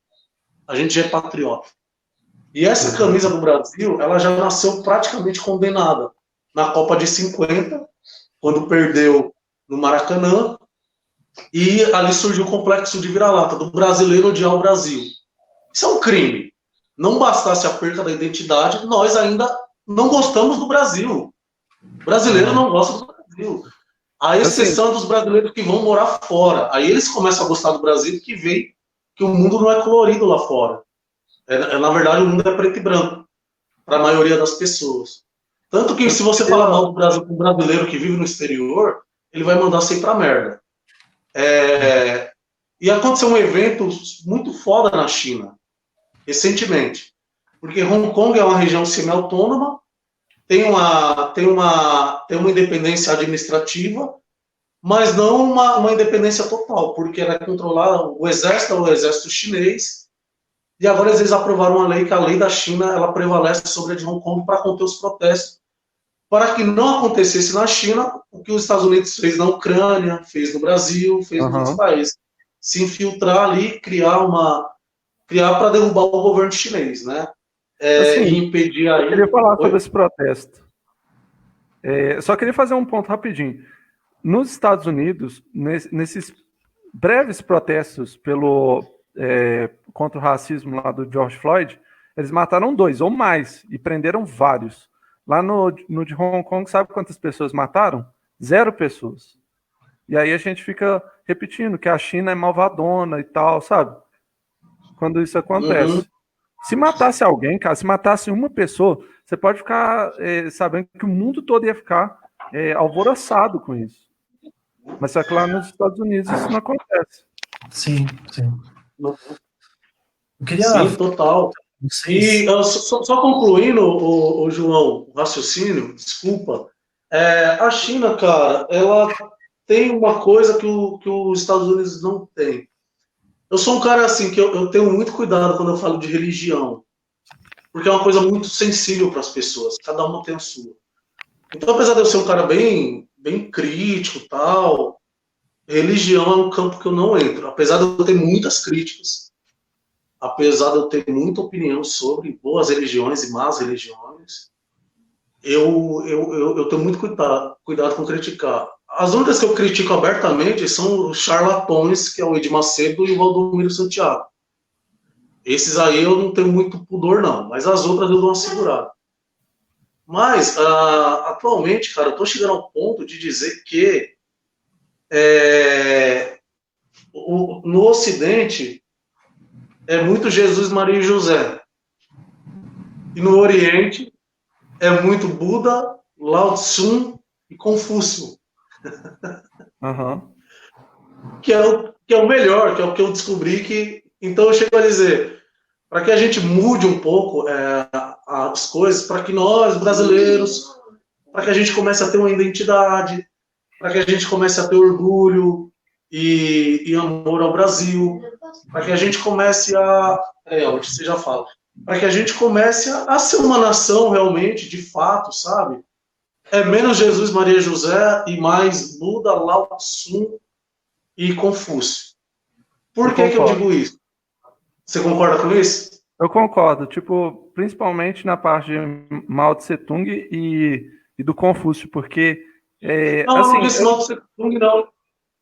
a gente já é patriota. E essa camisa do Brasil, ela já nasceu praticamente condenada. Na Copa de 50, quando perdeu no Maracanã, e ali surgiu o complexo de vira-lata, do brasileiro odiar o Brasil. Isso é um crime. Não bastasse a perda da identidade, nós ainda não gostamos do Brasil. O brasileiro não gosta do Brasil. A exceção dos brasileiros que vão morar fora. Aí eles começam a gostar do Brasil porque veem que o mundo não é colorido lá fora. Na verdade, o mundo é preto e branco, para a maioria das pessoas. Tanto que se você falar mal do Brasil com um brasileiro que vive no exterior, ele vai mandar você ir pra merda. E aconteceu um evento muito foda na China, recentemente. Porque Hong Kong é uma região semi-autônoma, tem uma independência administrativa, mas não uma independência total, porque ela é controlada, o exército chinês, e agora eles aprovaram uma lei que a lei da China ela prevalece sobre a de Hong Kong para conter os protestos, para que não acontecesse na China o que os Estados Unidos fez na Ucrânia, fez no Brasil, fez nos outros países, se infiltrar ali, criar para derrubar o governo chinês, né? E impedir aí. Eu queria falar sobre esse protesto. Só queria fazer um ponto rapidinho. Nos Estados Unidos, nesses breves protestos contra o racismo lá do George Floyd, eles mataram 2 ou mais e prenderam vários. Lá no de Hong Kong, sabe quantas pessoas mataram? 0 pessoas. E aí a gente fica repetindo que a China é malvadona e tal, sabe? Quando isso acontece. Se matasse alguém, cara, se matasse uma pessoa, você pode ficar sabendo que o mundo todo ia ficar alvoroçado com isso. Mas só que lá nos Estados Unidos isso não acontece. Sim. Eu queria... Sim, total. E só concluindo, o João, o raciocínio, desculpa, a China, cara, ela tem uma coisa que os Estados Unidos não tem. Eu sou um cara assim, que eu tenho muito cuidado quando eu falo de religião, porque é uma coisa muito sensível para as pessoas, cada uma tem a sua. Então, apesar de eu ser um cara bem crítico e tal, religião é um campo que eu não entro, apesar de eu ter muitas críticas, apesar de eu ter muita opinião sobre boas religiões e más religiões, eu tenho muito cuidado com criticar. As únicas que eu critico abertamente são os charlatões, que é o Edir Macedo e o Valdomiro Santiago. Esses aí eu não tenho muito pudor, não, mas as outras eu dou uma segurada. Mas, atualmente, cara, eu tô chegando ao ponto de dizer que no Ocidente é muito Jesus, Maria e José. E no Oriente é muito Buda, Lao Tzu e Confúcio. Que é o melhor, que é o que eu descobri que... Então eu chego a dizer, para que a gente mude um pouco as coisas, para que nós, brasileiros, para que a gente comece a ter uma identidade, para que a gente comece a ter orgulho e amor ao Brasil, para que a gente comece onde você já fala, para que a gente comece a ser uma nação realmente, de fato, sabe? Menos Jesus, Maria e José e mais Buda, Lao Tzu e Confúcio. Por que eu digo isso? Você concorda com isso? Eu concordo, principalmente na parte de Mao Tse Tung e do Confúcio, porque... eu não disse Mao Tse Tung, não.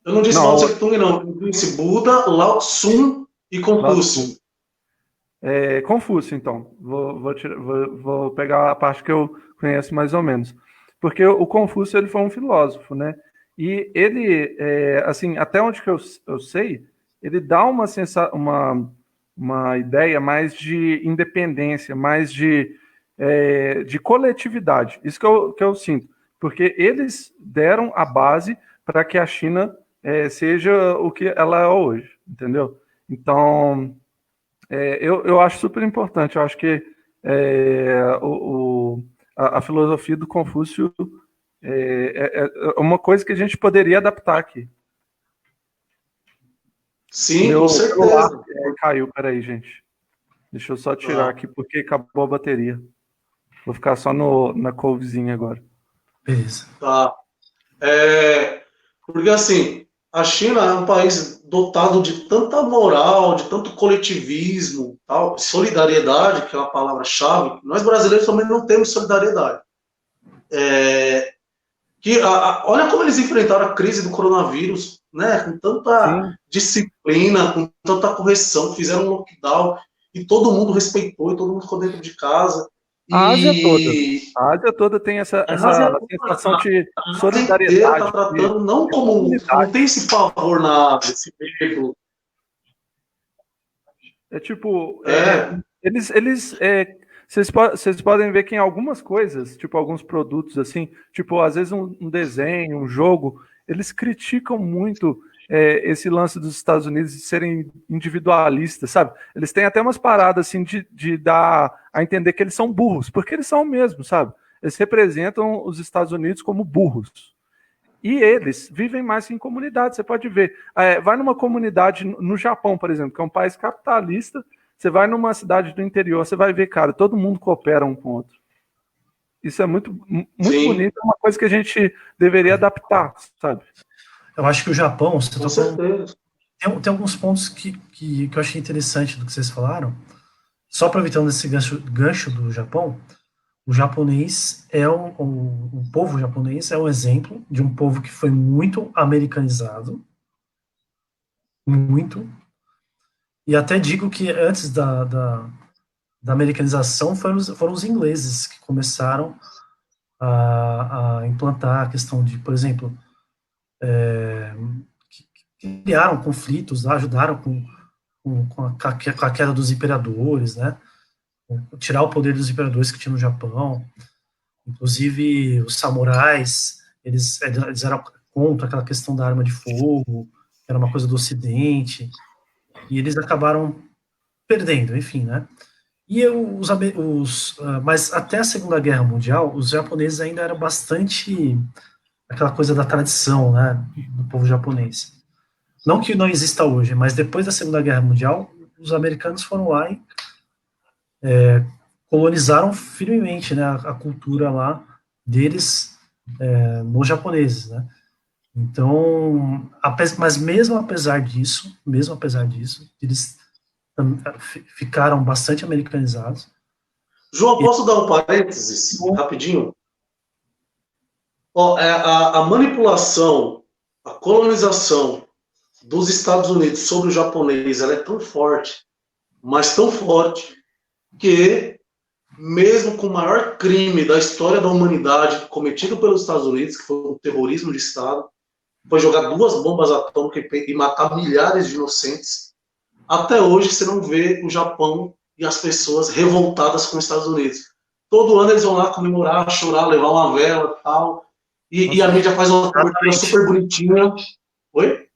Eu não disse Mao Tse Tung, não. Eu disse Buda, Lao Tzu e Confúcio. Confúcio, então. Vou pegar a parte que eu conheço mais ou menos. Porque o Confúcio ele foi um filósofo, né? E ele, assim, até onde que eu sei, ele dá uma uma ideia mais de independência, mais de coletividade. Isso que eu sinto. Porque eles deram a base para que a China seja o que ela é hoje, entendeu? Então, eu acho super importante. Eu acho que a filosofia do Confúcio é uma coisa que a gente poderia adaptar aqui. Sim, com Meu certeza. celular caiu, peraí, gente. Deixa eu só tirar aqui, porque acabou a bateria. Vou ficar só na couvezinha agora. Beleza. Tá. Porque assim, a China é um país dotado de tanta moral, de tanto coletivismo, tal, solidariedade, que é uma palavra-chave. Nós brasileiros também não temos solidariedade. Olha como eles enfrentaram a crise do coronavírus, né? Com tanta disciplina, com tanta correção, fizeram um lockdown e todo mundo respeitou e todo mundo ficou dentro de casa. A Ásia toda tem essa sensação de solidariedade. Está tratando não como não tem esse pavor na esse medo. Vocês podem ver que em algumas coisas, tipo alguns produtos assim, tipo às vezes um desenho, um jogo, eles criticam muito esse lance dos Estados Unidos de serem individualistas, sabe? Eles têm até umas paradas assim de dar a entender que eles são burros, porque eles são mesmo, sabe? Eles representam os Estados Unidos como burros. E eles vivem mais em comunidade, você pode ver. Vai numa comunidade no Japão, por exemplo, que é um país capitalista, você vai numa cidade do interior, você vai ver, cara, todo mundo coopera um com o outro. Isso é muito bonito, é uma coisa que a gente deveria adaptar, sabe? Eu acho que o Japão, Com certeza. Tem alguns pontos que eu achei interessante do que vocês falaram. Só aproveitando esse gancho do Japão, o japonês o povo japonês é um exemplo de um povo que foi muito americanizado, muito. E até digo que antes da americanização foram os ingleses que começaram a implantar a questão de, por exemplo, que criaram conflitos, ajudaram com a queda dos imperadores, né? Tirar o poder dos imperadores que tinha no Japão. Inclusive, os samurais, eles eram contra aquela questão da arma de fogo, que era uma coisa do Ocidente, e eles acabaram perdendo, enfim, né? Mas até a Segunda Guerra Mundial, os japoneses ainda eram bastante aquela coisa da tradição, né, do povo japonês. Não que não exista hoje, mas depois da Segunda Guerra Mundial, os americanos foram lá e colonizaram firmemente, né, a cultura lá deles nos japoneses, né. Então, mas mesmo apesar disso, eles ficaram bastante americanizados. João, posso dar um parênteses rapidinho? A manipulação, a colonização dos Estados Unidos sobre o japonês, ela é tão forte, mas tão forte, que mesmo com o maior crime da história da humanidade cometido pelos Estados Unidos, que foi o terrorismo de Estado, foi jogar 2 bombas atômicas e matar milhares de inocentes, até hoje você não vê o Japão e as pessoas revoltadas com os Estados Unidos. Todo ano eles vão lá comemorar, chorar, levar uma vela e tal, e a mídia faz uma cobertura super bonitinha. Oi?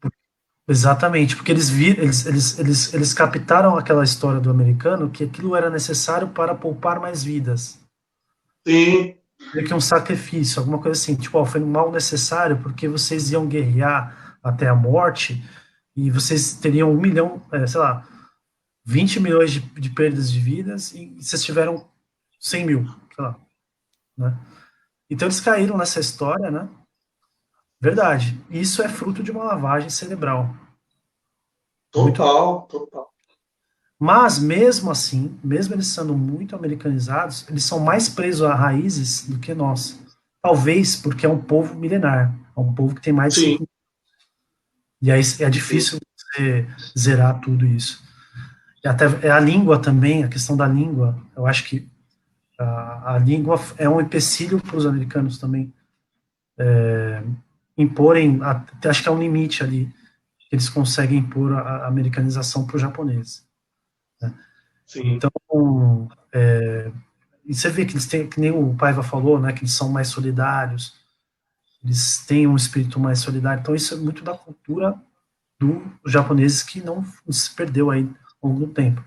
Exatamente, porque eles captaram aquela história do americano que aquilo era necessário para poupar mais vidas. Sim. Meio que um sacrifício, alguma coisa assim, tipo, foi um mal necessário porque vocês iam guerrear até a morte e vocês teriam 1 milhão, 20 milhões de perdas de vidas e vocês tiveram 100 mil, sei lá, né? Então eles caíram nessa história, né? Verdade. Isso é fruto de uma lavagem cerebral. Total. Mas, mesmo assim, mesmo eles sendo muito americanizados, eles são mais presos a raízes do que nós. Talvez porque é um povo milenar. É um povo que tem mais de 5 anos. E aí é difícil você zerar tudo isso. E até a língua também, a questão da língua. Eu acho que a língua é um empecilho para os americanos também imporem, acho que é um limite ali, que eles conseguem impor a americanização para o japonês. Sim. Então, e você vê que eles têm, que nem o Paiva falou, né, que eles são mais solidários, eles têm um espírito mais solidário. Então, isso é muito da cultura dos japoneses que não se perdeu aí ao longo do tempo.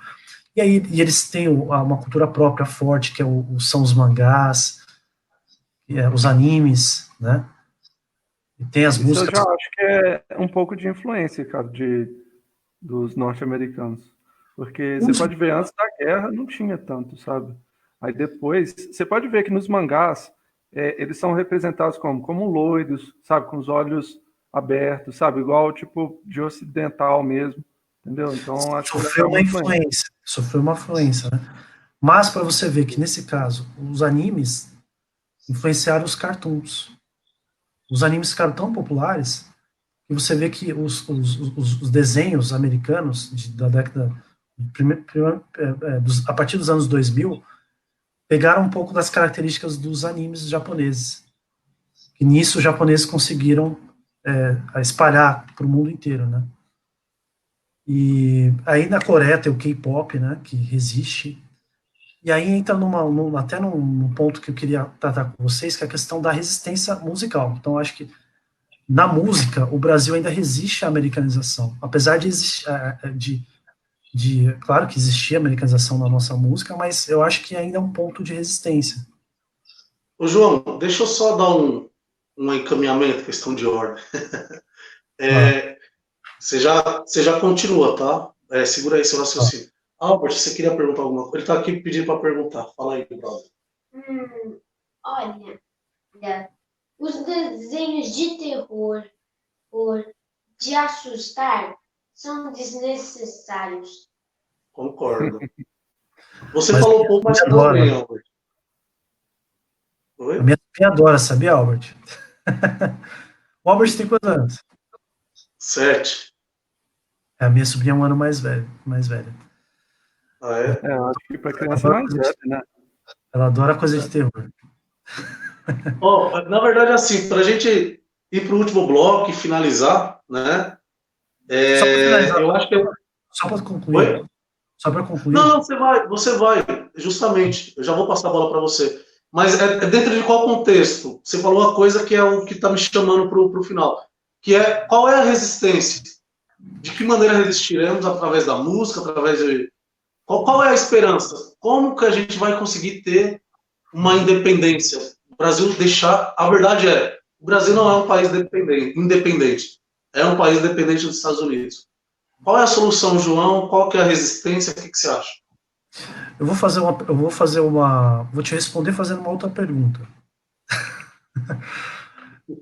E aí eles têm uma cultura própria forte, que são os mangás, os animes, né? E tem as Isso músicas. eu já acho que é um pouco de influência, cara, dos norte-americanos. Porque você pode ver, antes da guerra não tinha tanto, sabe? Aí depois, você pode ver que nos mangás, eles são representados como loiros, sabe? Com os olhos abertos, sabe? Igual tipo de ocidental mesmo, entendeu? Então acho que Sofreu é uma influência, né? Mas para você ver que nesse caso, os animes influenciaram os cartoons. Os animes ficaram tão populares que você vê que os desenhos americanos da década a partir dos anos 2000 pegaram um pouco das características dos animes japoneses. E nisso os japoneses conseguiram espalhar para o mundo inteiro, né? E aí na Coreia tem o K-pop, né, que resiste. E aí entra até num ponto que eu queria tratar com vocês, que é a questão da resistência musical. Então acho que na música o Brasil ainda resiste à americanização, apesar de existir, claro que existia americanização na nossa música, mas eu acho que ainda é um ponto de resistência. Ô, João, deixa eu só dar um encaminhamento, questão de ordem. Você já continua, tá? Segura aí seu raciocínio. Albert, você queria perguntar alguma coisa? Ele está aqui pedindo para perguntar. Fala aí, brother. Olha, os desenhos de terror de assustar são desnecessários. Concordo. Você falou um pouco, mas falou bem, Albert. Oi? A minha filha adora, sabia, Albert? O Albert tem quantos anos? 7. A minha sobrinha é um ano mais velha. Ah, é? Eu acho que para criança mais velha, né? Ela adora coisa de terror. Na verdade, assim, para a gente ir para o último bloco e finalizar, né? Só para finalizar, eu acho que... Só para concluir. Oi? Só para concluir. Não, você vai, justamente. Eu já vou passar a bola para você. Mas é dentro de qual contexto? Você falou uma coisa que é o que está me chamando para o final, que é qual é a resistência? De que maneira resistiremos através da música, através de... Qual é a esperança? Como que a gente vai conseguir ter uma independência? O Brasil deixar... A verdade o Brasil não é um país independente. É um país dependente dos Estados Unidos. Qual é a solução, João? Qual que é a resistência? O que você acha? Vou te responder fazendo uma outra pergunta.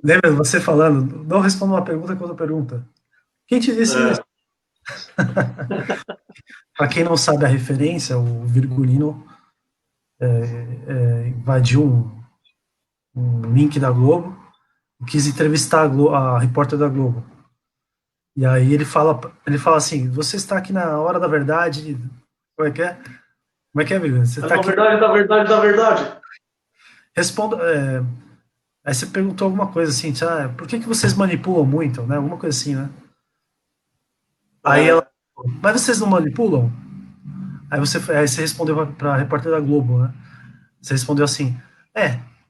Lembra você falando? Não responda uma pergunta com outra pergunta. Quem te disse isso? Para quem não sabe a referência, o Virgulino invadiu um link da Globo e quis entrevistar a repórter da Globo. E aí ele fala assim: você está aqui na hora da verdade. Como é que é? Como é que é, Virgulino? Você está aqui... Da verdade. Responda. Aí você perguntou alguma coisa assim, por que vocês manipulam muito, né? Alguma coisa assim, né? Aí ela, mas vocês não manipulam? Aí você respondeu para a repórter da Globo, né? Você respondeu assim,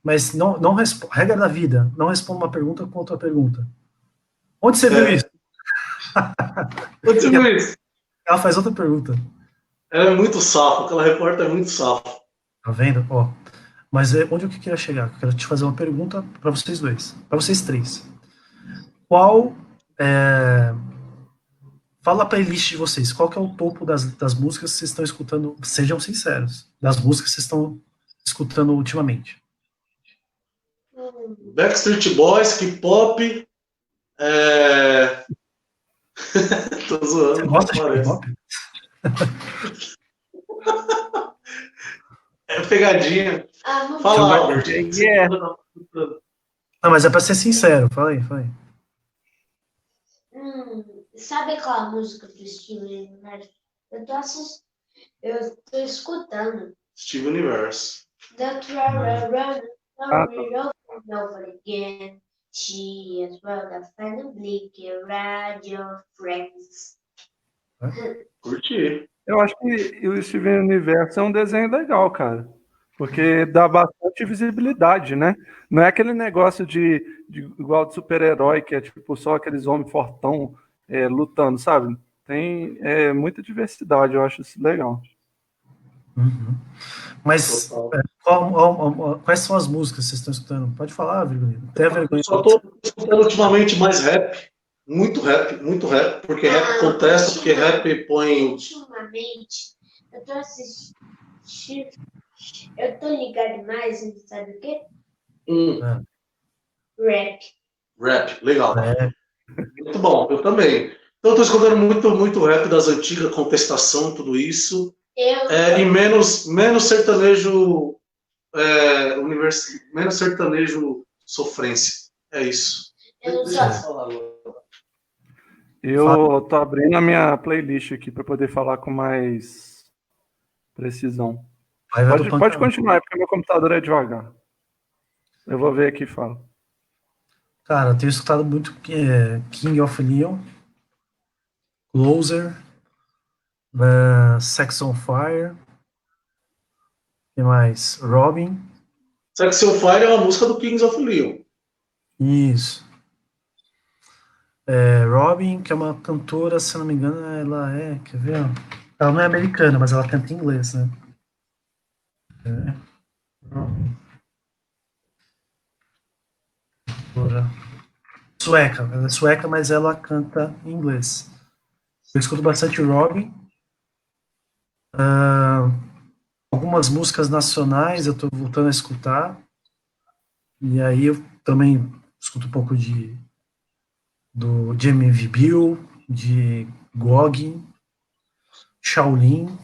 mas não regra da vida, não responda uma pergunta com outra pergunta. Onde você viu isso? Onde você viu isso? Ela faz outra pergunta. Ela é muito safo, aquela repórter é muito safo. Tá vendo? Mas onde eu queria chegar? Eu quero te fazer uma pergunta para vocês dois, para vocês três. Fala a playlist de vocês. Qual que é o topo das músicas que vocês estão escutando? Sejam sinceros. Das músicas que vocês estão escutando ultimamente. Backstreet Boys, K-pop. Tô zoando. Você gosta de K-pop? É pegadinha. Fala, Albert. Não, mas é pra ser sincero. Fala aí. Sabe aquela música do Steven Universe? Eu tô escutando. Steven Universe. Don't run over again. She as well the final blick radio friends. Curti. Eu acho que o Steven Universo é um desenho legal, cara. Porque dá bastante visibilidade, né? Não é aquele negócio igual de super-herói, que é tipo só aqueles homens fortão lutando, sabe? Tem muita diversidade, eu acho isso legal. Uhum. Mas quais são as músicas que vocês estão escutando? Pode falar, Virgulino. Até vergonha. Só estou escutando ultimamente mais rap. Muito rap, porque rap contesta, porque rap põe. Ultimamente, eu tô assistindo. Eu tô ligado mais em, sabe o quê? Rap. Rap, legal. É, Muito bom, eu também. Então eu tô escutando muito rap das antigas, contestação, tudo isso. E menos sertanejo menos sertanejo sofrência. É isso. Eu Deixa só- eu falar agora. Eu tô abrindo a minha playlist aqui para poder falar com mais precisão. Pode continuar, porque meu computador é devagar. Eu vou ver aqui e falo. Cara, eu tenho escutado muito King of Leon, Closer, Sex on Fire, o que mais? Robin, Sex on Fire é uma música do Kings of Leon. isso. Robin, que é uma cantora, se eu não me engano, quer ver? Ela não é americana, mas ela canta em inglês, né? Sueca, ela é sueca, mas ela canta em inglês. Eu escuto bastante Robin. Algumas músicas nacionais eu tô voltando a escutar. E aí eu também escuto um pouco de MV Bill, de Gog, Shaolin,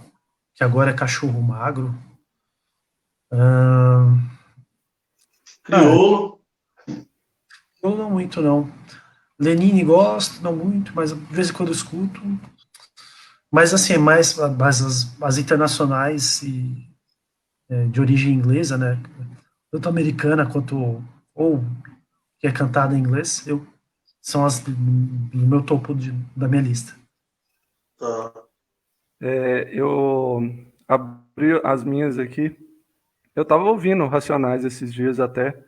que agora é Cachorro Magro. Criolo. Eu não muito, não. Lenine gosto, não muito, mas de vez em quando eu escuto. Mas assim, mais as internacionais e de origem inglesa, né? Tanto americana quanto ou que é cantada em inglês, são as do meu topo da minha lista. Tá. Eu abri as minhas aqui. Eu tava ouvindo Racionais esses dias até.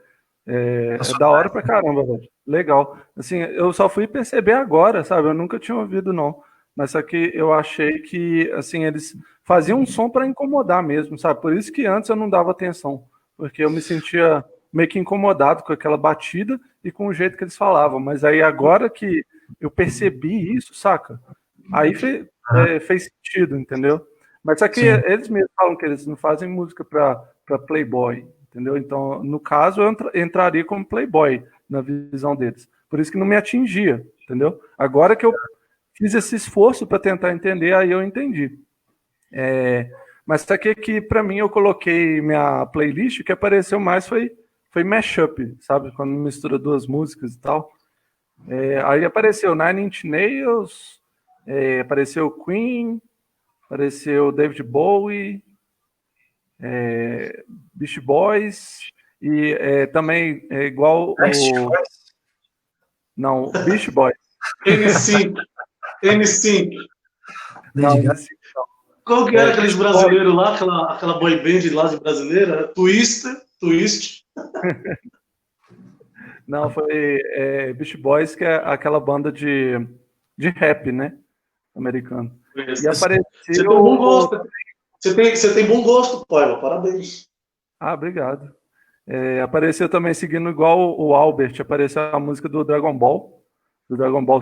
É da hora pra caramba, velho. Legal. Assim, eu só fui perceber agora, sabe? Eu nunca tinha ouvido, não. Mas só que eu achei que, assim, eles faziam um som pra incomodar mesmo, sabe? Por isso que antes eu não dava atenção. Porque eu me sentia meio que incomodado com aquela batida e com o jeito que eles falavam. Mas aí agora que eu percebi isso, saca? Aí fez sentido, entendeu? Mas só que eles mesmos falam que eles não fazem música pra playboy, entendeu? Então, no caso, eu entraria como playboy na visão deles. Por isso que não me atingia, entendeu? Agora que eu fiz esse esforço para tentar entender, aí eu entendi. Mas isso aqui que para mim eu coloquei minha playlist, o que apareceu mais foi mashup, sabe? Quando mistura duas músicas e tal. Aí apareceu Nine Inch Nails, apareceu Queen, apareceu David Bowie, Beach Boys, e também igual Não, Beach Boys. N5. Não, Qual que era aqueles brasileiros lá, aquela boy band lá de brasileira? Twist. Não, foi Beach Boys, que é aquela banda de rap, né? Americano. E apareceu. Você tem bom gosto. Você tem bom gosto, Paiva. Parabéns. Obrigado. Apareceu também seguindo igual o Albert, apareceu a música do Dragon Ball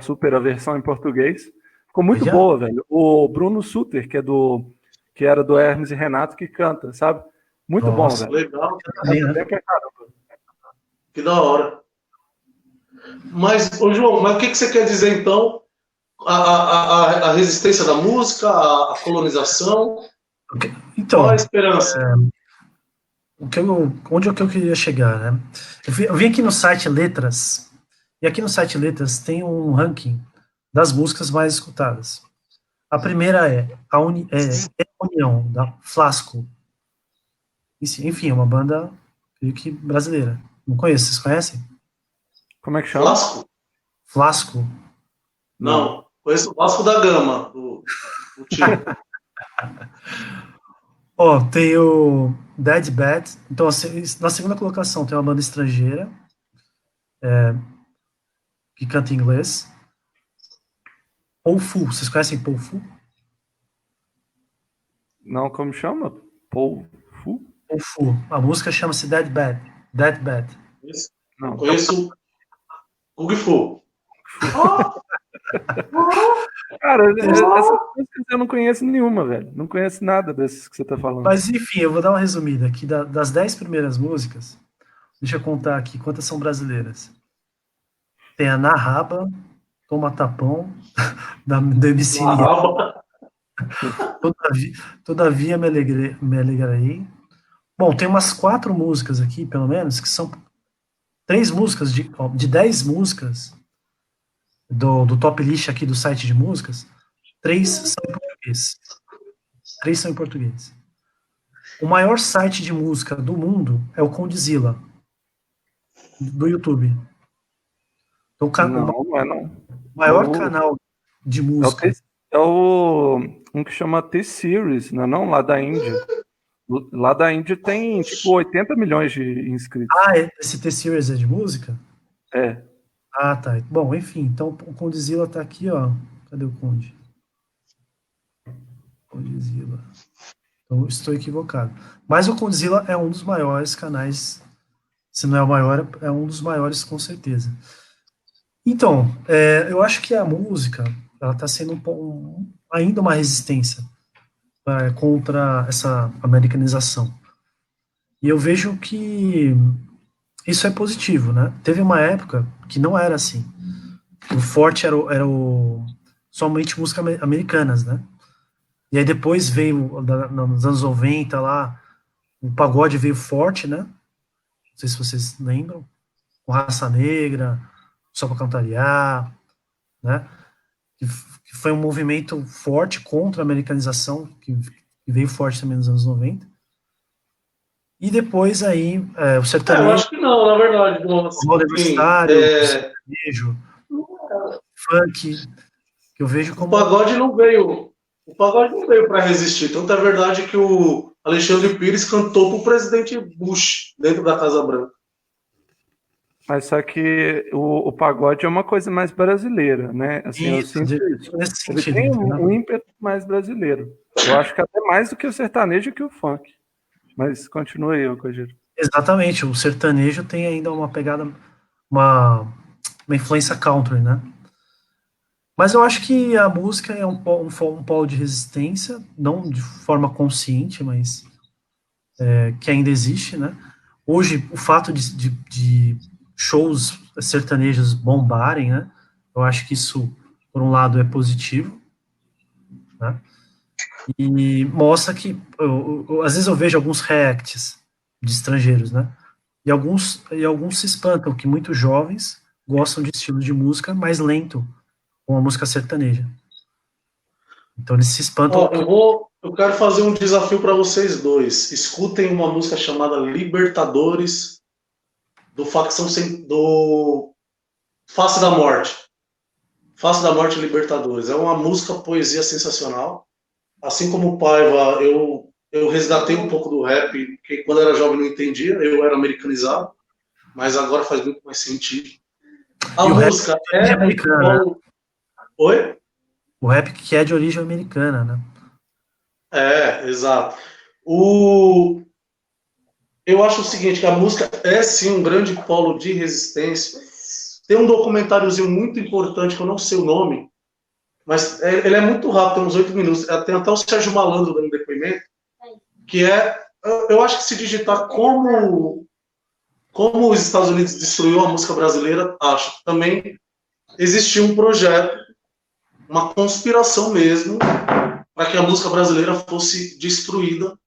Super, a versão em português. Ficou muito boa, velho. O Bruno Sutter, que era do Hermes e Renato, que canta, sabe? Muito bom, velho. Legal. Que da hora. Mas, ô João, o que você quer dizer então? A resistência da música, a colonização? Então, qual a esperança? Onde é que eu queria chegar, né? Eu vim aqui no site Letras, e aqui no site Letras tem um ranking das músicas mais escutadas. A primeira é a União, da Flasco. Enfim, é uma banda meio que brasileira. Não conheço, vocês conhecem? Como é que chama? Flasco? Não, conheço o Vasco da Gama, do time. Ó, tem o Dead Bad. Então, assim, na segunda colocação tem uma banda estrangeira que canta em inglês. Paul Fu. Vocês conhecem Paul Fu? Não, como chama? Paul Fu? Paul Fu. A música chama-se Dead Bad. Dead Bad. Não. Conheço Kung Fu. Cara, essas músicas eu não conheço nenhuma, velho. Não conheço nada desses que você tá falando. Mas, enfim, eu vou dar uma resumida aqui. Das 10 primeiras músicas, deixa eu contar aqui quantas são brasileiras. Tem a Na Raba, Toma Tapão, do MC Todavia me alegrarei. Bom, tem umas 4 músicas aqui, pelo menos, que são 3 músicas de 10 músicas do top list aqui do site de músicas, 3 são em português. 3 são em português. O maior site de música do mundo é o Condzilla, do YouTube. Então, o maior canal de música. É o um que chama T-Series, não, lá da Índia. Lá da Índia tem, tipo, 80 milhões de inscritos. Ah, esse T-Series é de música? É. Ah, tá. Bom, enfim, então o Condzilla tá aqui, ó. Cadê o Conde? Condzilla. Então, estou equivocado. Mas o Condzilla é um dos maiores canais, se não é o maior, é um dos maiores, com certeza. Então, eu acho que a música, ela está sendo ainda uma resistência contra essa americanização. E eu vejo que isso é positivo, né? Teve uma época que não era assim. O forte era somente música americanas, né? E aí depois veio, nos anos 90 lá, o pagode veio forte, né? Não sei se vocês lembram. Com Raça Negra, Só Pra Cantariar, né? Que foi um movimento forte contra a americanização, que veio forte também nos anos 90. E depois aí, o sertanejo... Eu acho que não, na verdade. O universitário, o sertanejo, funk, que eu vejo como... O pagode não veio para resistir. Tanto é verdade que o Alexandre Pires cantou pro presidente Bush, dentro da Casa Branca. Mas só que o pagode é uma coisa mais brasileira, né? Assim, Isso, eu sinto isso. nesse Ele sentido, tem né? um ímpeto mais brasileiro. Eu acho que até mais do que o sertanejo e que o funk. Mas continua aí, Kojiro. Exatamente, o sertanejo tem ainda uma pegada, uma influência country, né? Mas eu acho que a música é um polo de resistência, não de forma consciente, mas que ainda existe, né? Hoje, o fato de shows sertanejos bombarem, né? Eu acho que isso, por um lado, é positivo, né? E mostra que, às vezes eu vejo alguns reacts de estrangeiros, né? E alguns se espantam que muitos jovens gostam de estilo de música mais lento, com a música sertaneja. Então eles se espantam. Eu quero fazer um desafio para vocês dois. Escutem uma música chamada Libertadores, do Face da Morte. Face da Morte Libertadores. É uma música, poesia sensacional. Assim como o Paiva, eu resgatei um pouco do rap, que quando eu era jovem não entendia, eu era americanizado, mas agora faz muito mais sentido. A música é americana. Oi? O rap que é de origem americana, né? Exato. Eu acho o seguinte, que a música é sim um grande polo de resistência. Tem um documentáriozinho muito importante, que eu não sei o nome, mas ele é muito rápido, tem uns 8 minutos. Tem até o Sérgio Malandro dando depoimento, que eu acho que se digitar como os Estados Unidos destruiu a música brasileira, acho que também existiu um projeto, uma conspiração mesmo, para que a música brasileira fosse destruída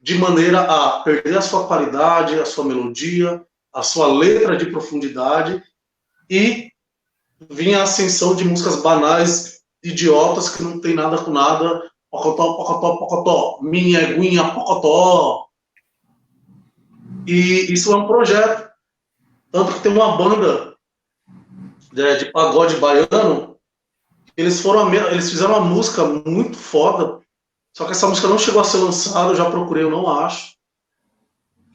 de maneira a perder a sua qualidade, a sua melodia, a sua letra de profundidade, e vinha a ascensão de músicas banais, idiotas, que não tem nada com nada, pocotó, pocotó, pocotó, minha eguinha, pocotó. E isso é um projeto. Tanto que tem uma banda de pagode baiano, eles fizeram uma música muito foda Só que essa música não chegou a ser lançada, eu já procurei, eu não acho.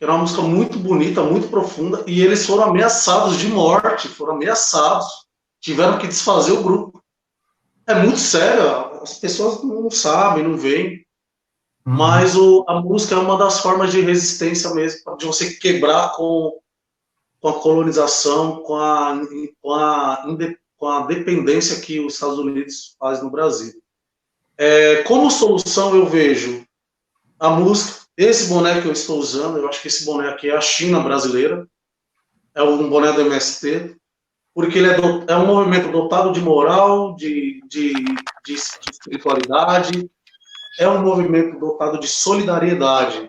Era uma música muito bonita, muito profunda, e eles foram ameaçados de morte, foram ameaçados, tiveram que desfazer o grupo. É muito sério, as pessoas não sabem, não veem, mas a música é uma das formas de resistência mesmo, de você quebrar com a colonização, com a dependência que os Estados Unidos faz no Brasil. Como solução, eu vejo a música, esse boné que eu estou usando, eu acho que esse boné aqui é a China brasileira, é um boné do MST, porque ele é um movimento dotado de moral, de espiritualidade, é um movimento dotado de solidariedade,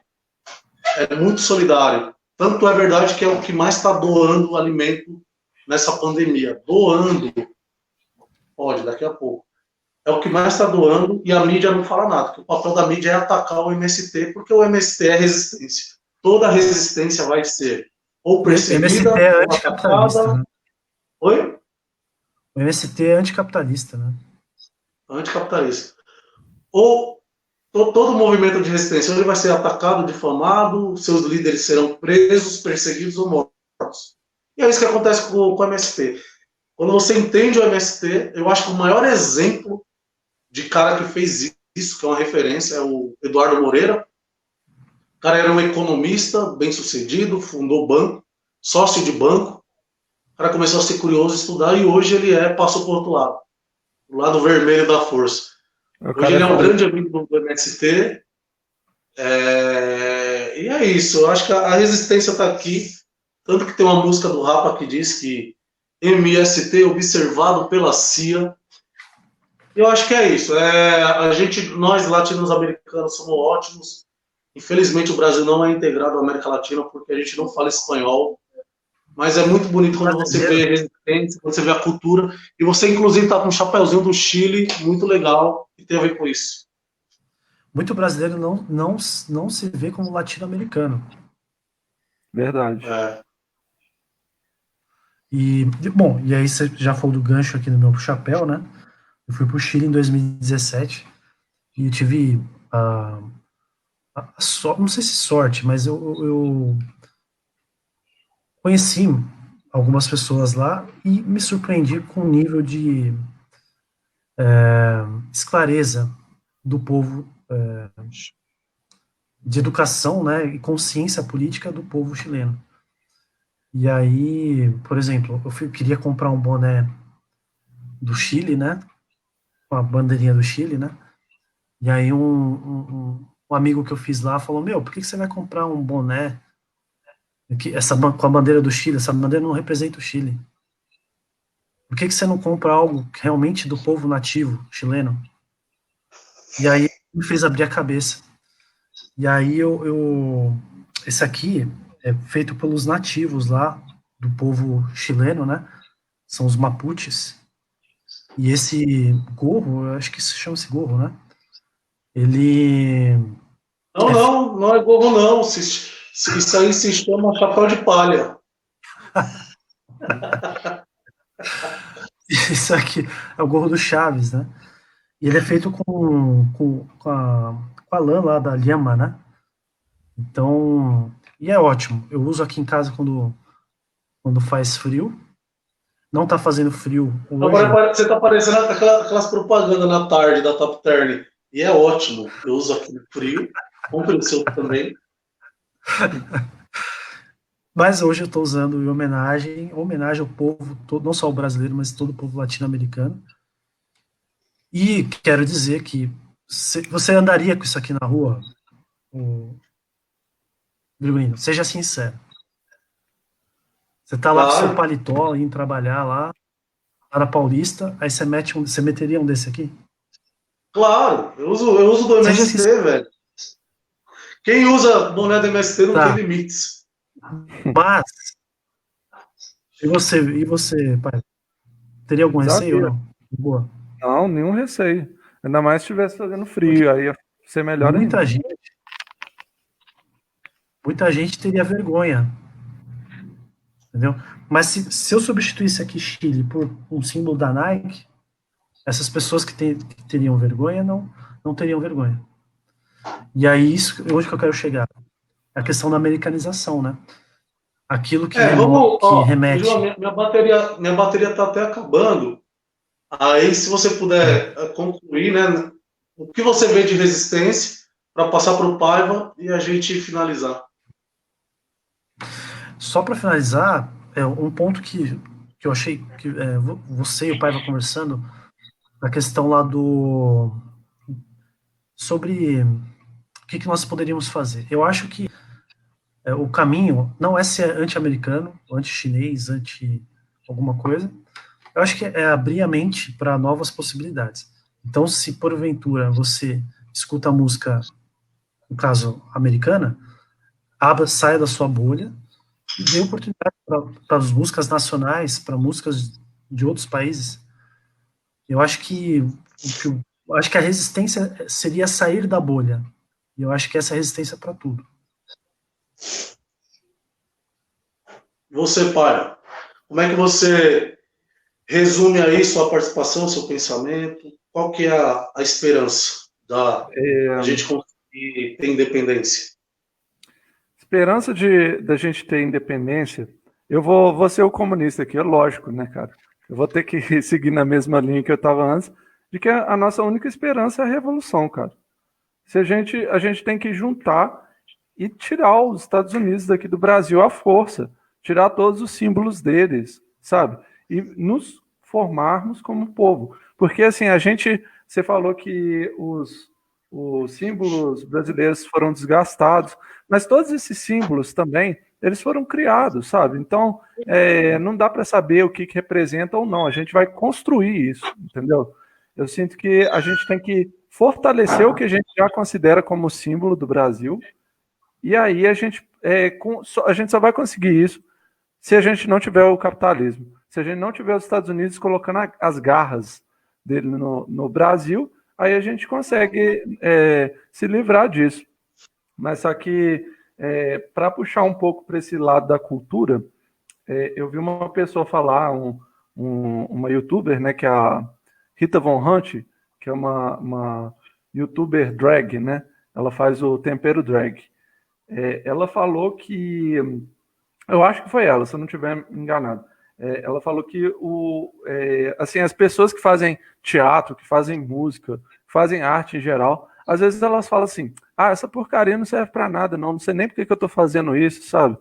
é muito solidário. Tanto é verdade que é o que mais está doando alimento nessa pandemia. Doando, pode, daqui a pouco. É o que mais está doando e a mídia não fala nada. Porque o papel da mídia é atacar o MST, porque o MST é resistência. Toda resistência vai ser ou perseguida, ou atacada. Né? Oi? O MST é anticapitalista, né? Anticapitalista. Ou todo movimento de resistência ele vai ser atacado, difamado, seus líderes serão presos, perseguidos ou mortos. E é isso que acontece com o MST. Quando você entende o MST, eu acho que o maior exemplo de cara que fez isso, que é uma referência, é o Eduardo Moreira. O cara era um economista, bem-sucedido, fundou banco, sócio de banco. O cara começou a ser curioso, estudar, e hoje ele passou para o outro lado, o lado vermelho da força. Hoje ele é um grande amigo do MST. E é isso, eu acho que a resistência está aqui. Tanto que tem uma música do Rapa que diz que MST observado pela CIA. Eu acho que é isso. Nós latino-americanos somos ótimos. Infelizmente o Brasil não é integrado à América Latina porque a gente não fala espanhol. Mas é muito bonito quando você vê a resistência, quando você vê a cultura. E você, inclusive, está com um chapéuzinho do Chile, muito legal, e tem a ver com isso. Muito brasileiro não se vê como latino-americano. Verdade. E aí você já falou do gancho aqui no meu chapéu, né? Eu fui para o Chile em 2017 e eu tive não sei se sorte, mas eu conheci algumas pessoas lá e me surpreendi com o nível de esclareza do povo, de educação, né, e consciência política do povo chileno. E aí, por exemplo, eu queria comprar um boné do Chile, né, com a bandeirinha do Chile, né, e aí um amigo que eu fiz lá falou, por que você vai comprar um boné com a bandeira do Chile? Essa bandeira não representa o Chile. Por que você não compra algo realmente do povo nativo chileno? E aí me fez abrir a cabeça. E aí esse aqui é feito pelos nativos lá, do povo chileno, né? São os Mapuches. E esse gorro, eu acho que se chama esse gorro, né? Ele... Não é gorro não. Isso aí se chama chapéu de palha. Isso aqui é o gorro do Chaves, né? E ele é feito com a lã lá da lhama, né? Então, e é ótimo. Eu uso aqui em casa quando faz frio. Não tá fazendo frio hoje. Você tá parecendo aquelas propagandas na tarde da Top Term. E é ótimo. Eu uso aqui no frio. Compre o seu também. Mas hoje eu estou usando em homenagem ao povo todo, não só o brasileiro, mas todo o povo latino-americano. E quero dizer que você andaria com isso aqui na rua, Virgulino? Seja sincero. Você tá lá com seu paletó, indo trabalhar lá na Paulista, aí você meteria um desse aqui? Claro, eu uso do MST, velho. Quem usa boné do MST não tem limites. Mas, e você, pai? Teria algum receio ou não? Boa. Não, nenhum receio. Ainda mais se estivesse fazendo frio, aí ia ser melhor ainda. Muita gente teria vergonha. Entendeu? Mas se eu substituísse aqui Chile por um símbolo da Nike, essas pessoas que teriam vergonha não teriam vergonha. E aí, onde que eu quero chegar? A questão da americanização, né? Aquilo que, Vamos, remete... João, minha bateria tá até acabando. Aí, se você puder concluir, né, o que você vê de resistência para passar para o Paiva e a gente finalizar. Só para finalizar, um ponto que eu achei que você e o Paiva conversando, a questão lá sobre o que nós poderíamos fazer. Eu acho que o caminho não é ser anti-americano, anti-chinês, anti-alguma coisa. Eu acho que é abrir a mente para novas possibilidades. Então, se porventura você escuta a música, no caso, americana, saia da sua bolha e dê oportunidade para as músicas nacionais, para músicas de outros países. Eu acho que a resistência seria sair da bolha. E eu acho que essa é a resistência para tudo. Você, Paiva, como é que você resume aí sua participação, seu pensamento? Qual que é a esperança da gente conseguir ter independência? Esperança da gente ter independência, eu vou ser o comunista aqui, é lógico, né, cara? Eu vou ter que seguir na mesma linha que eu estava antes, de que a nossa única esperança é a revolução, cara. Se a gente tem que juntar e tirar os Estados Unidos daqui do Brasil à força, tirar todos os símbolos deles, sabe? E nos formarmos como povo. Porque, assim, você falou que os símbolos brasileiros foram desgastados, mas todos esses símbolos também, eles foram criados, sabe? Então, não dá para saber o que representa ou não, a gente vai construir isso, entendeu? Eu sinto que a gente tem que fortalecer o que a gente já considera como símbolo do Brasil, e aí a gente só vai conseguir isso se a gente não tiver o capitalismo, se a gente não tiver os Estados Unidos colocando as garras dele no Brasil, aí a gente consegue se livrar disso. Mas só que, para puxar um pouco para esse lado da cultura, eu vi uma pessoa falar, uma youtuber, né, que é a Rita Von Hunt, que é uma youtuber drag, né? Ela faz o tempero drag. Ela falou que... Eu acho que foi ela, se eu não estiver enganado. Ela falou que assim, as pessoas que fazem teatro, que fazem música, que fazem arte em geral, às vezes elas falam assim, essa porcaria não serve para nada, não sei nem por que eu estou fazendo isso, sabe?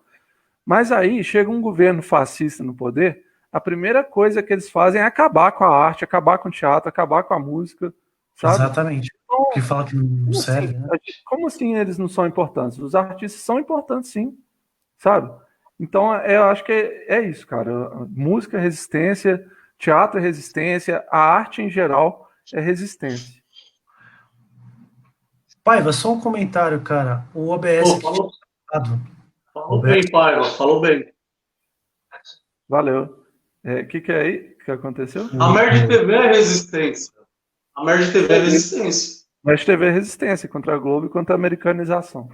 Mas aí chega um governo fascista no poder, a primeira coisa que eles fazem é acabar com a arte, acabar com o teatro, acabar com a música, sabe? Exatamente. Então, que fala que não serve, né? Como assim eles não são importantes? Os artistas são importantes, sim, sabe? Então, eu acho que é isso, cara. Música é resistência, teatro é resistência, a arte em geral é resistência. Paiva, só um comentário, cara. O OBS... Falou bem, Paiva, falou bem. Valeu. O que é aí que aconteceu? A Merge TV é resistência. A Merge TV é resistência. Merge TV é resistência contra a Globo e contra a americanização.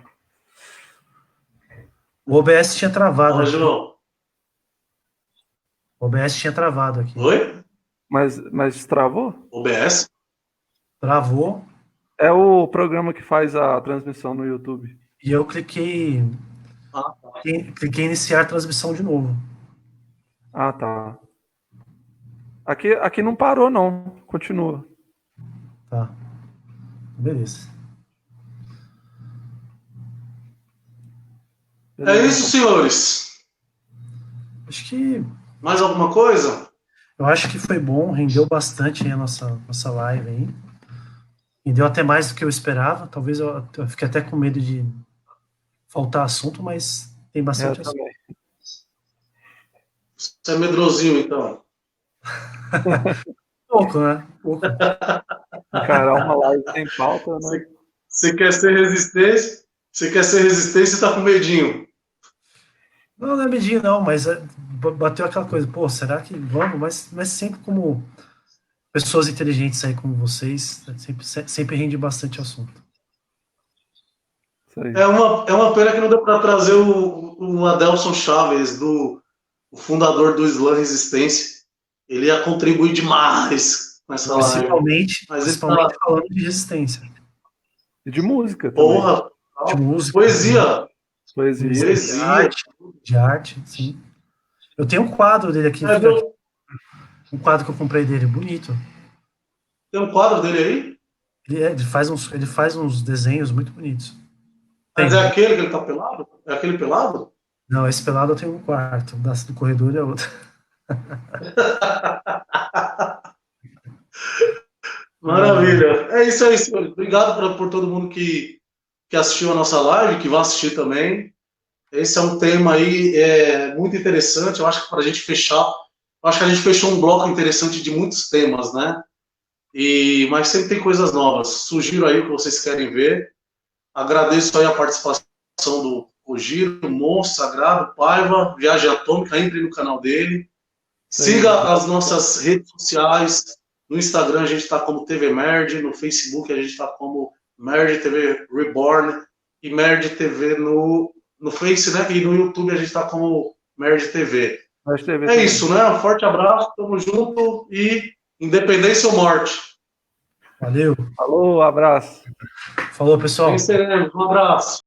O OBS tinha travado. Fala, João. O OBS tinha travado aqui. Oi? Mas travou? OBS? Travou. É o programa que faz a transmissão no YouTube. E eu cliquei em iniciar a transmissão de novo. Ah, tá. Aqui não parou, não. Continua. Tá. Beleza. É isso, senhores. Acho que... Mais alguma coisa? Eu acho que foi bom, rendeu bastante aí a nossa live aí. Rendeu até mais do que eu esperava. Talvez eu fique até com medo de faltar assunto, mas tem bastante assunto. Também. Você é medrosinho, então. Pouco, né? Pouco. Encarar uma live sem pauta, né? Você quer ser resistência? Você quer ser resistência e tá com medinho. Não é medinho, não, mas bateu aquela coisa, pô, será que vamos? Mas sempre como pessoas inteligentes aí como vocês, sempre rende bastante assunto. É uma pena que não deu para trazer o Adelson Chaves, o fundador do Islã Resistência. Ele ia contribuir demais com essa live. Principalmente falando de resistência. E de música também. Porra, De música. poesia. Poesia. De Poesia. arte, de arte, sim. Eu tenho um quadro dele aqui, É, fica aqui, um quadro que eu comprei dele, bonito. tem um quadro dele aí? Ele faz uns desenhos muito bonitos. Mas Tem. é aquele que ele tá pelado? É aquele pelado? Não, esse pelado eu tenho um quarto, do corredor é outro. Maravilha. É isso aí, senhor. Obrigado por todo mundo que assistiu a nossa live, que vai assistir também. Esse é um tema aí muito interessante. Eu acho que para a gente fechar, eu acho que a gente fechou um bloco interessante de muitos temas, né? Mas sempre tem coisas novas. Sugiro aí o que vocês querem ver. Agradeço aí a participação do Ogiro, Monstro Sagrado, Paiva, Viagem Atômica. Entre no canal dele. Siga as nossas redes sociais. No Instagram a gente está como TV Merd, no Facebook a gente está como Merd TV Reborn e Merd TV no Face, né? E no YouTube a gente está como Merd TV. É isso, né? Um forte abraço, tamo junto e independência ou morte. Valeu. Falou, abraço. Falou, pessoal. Um abraço.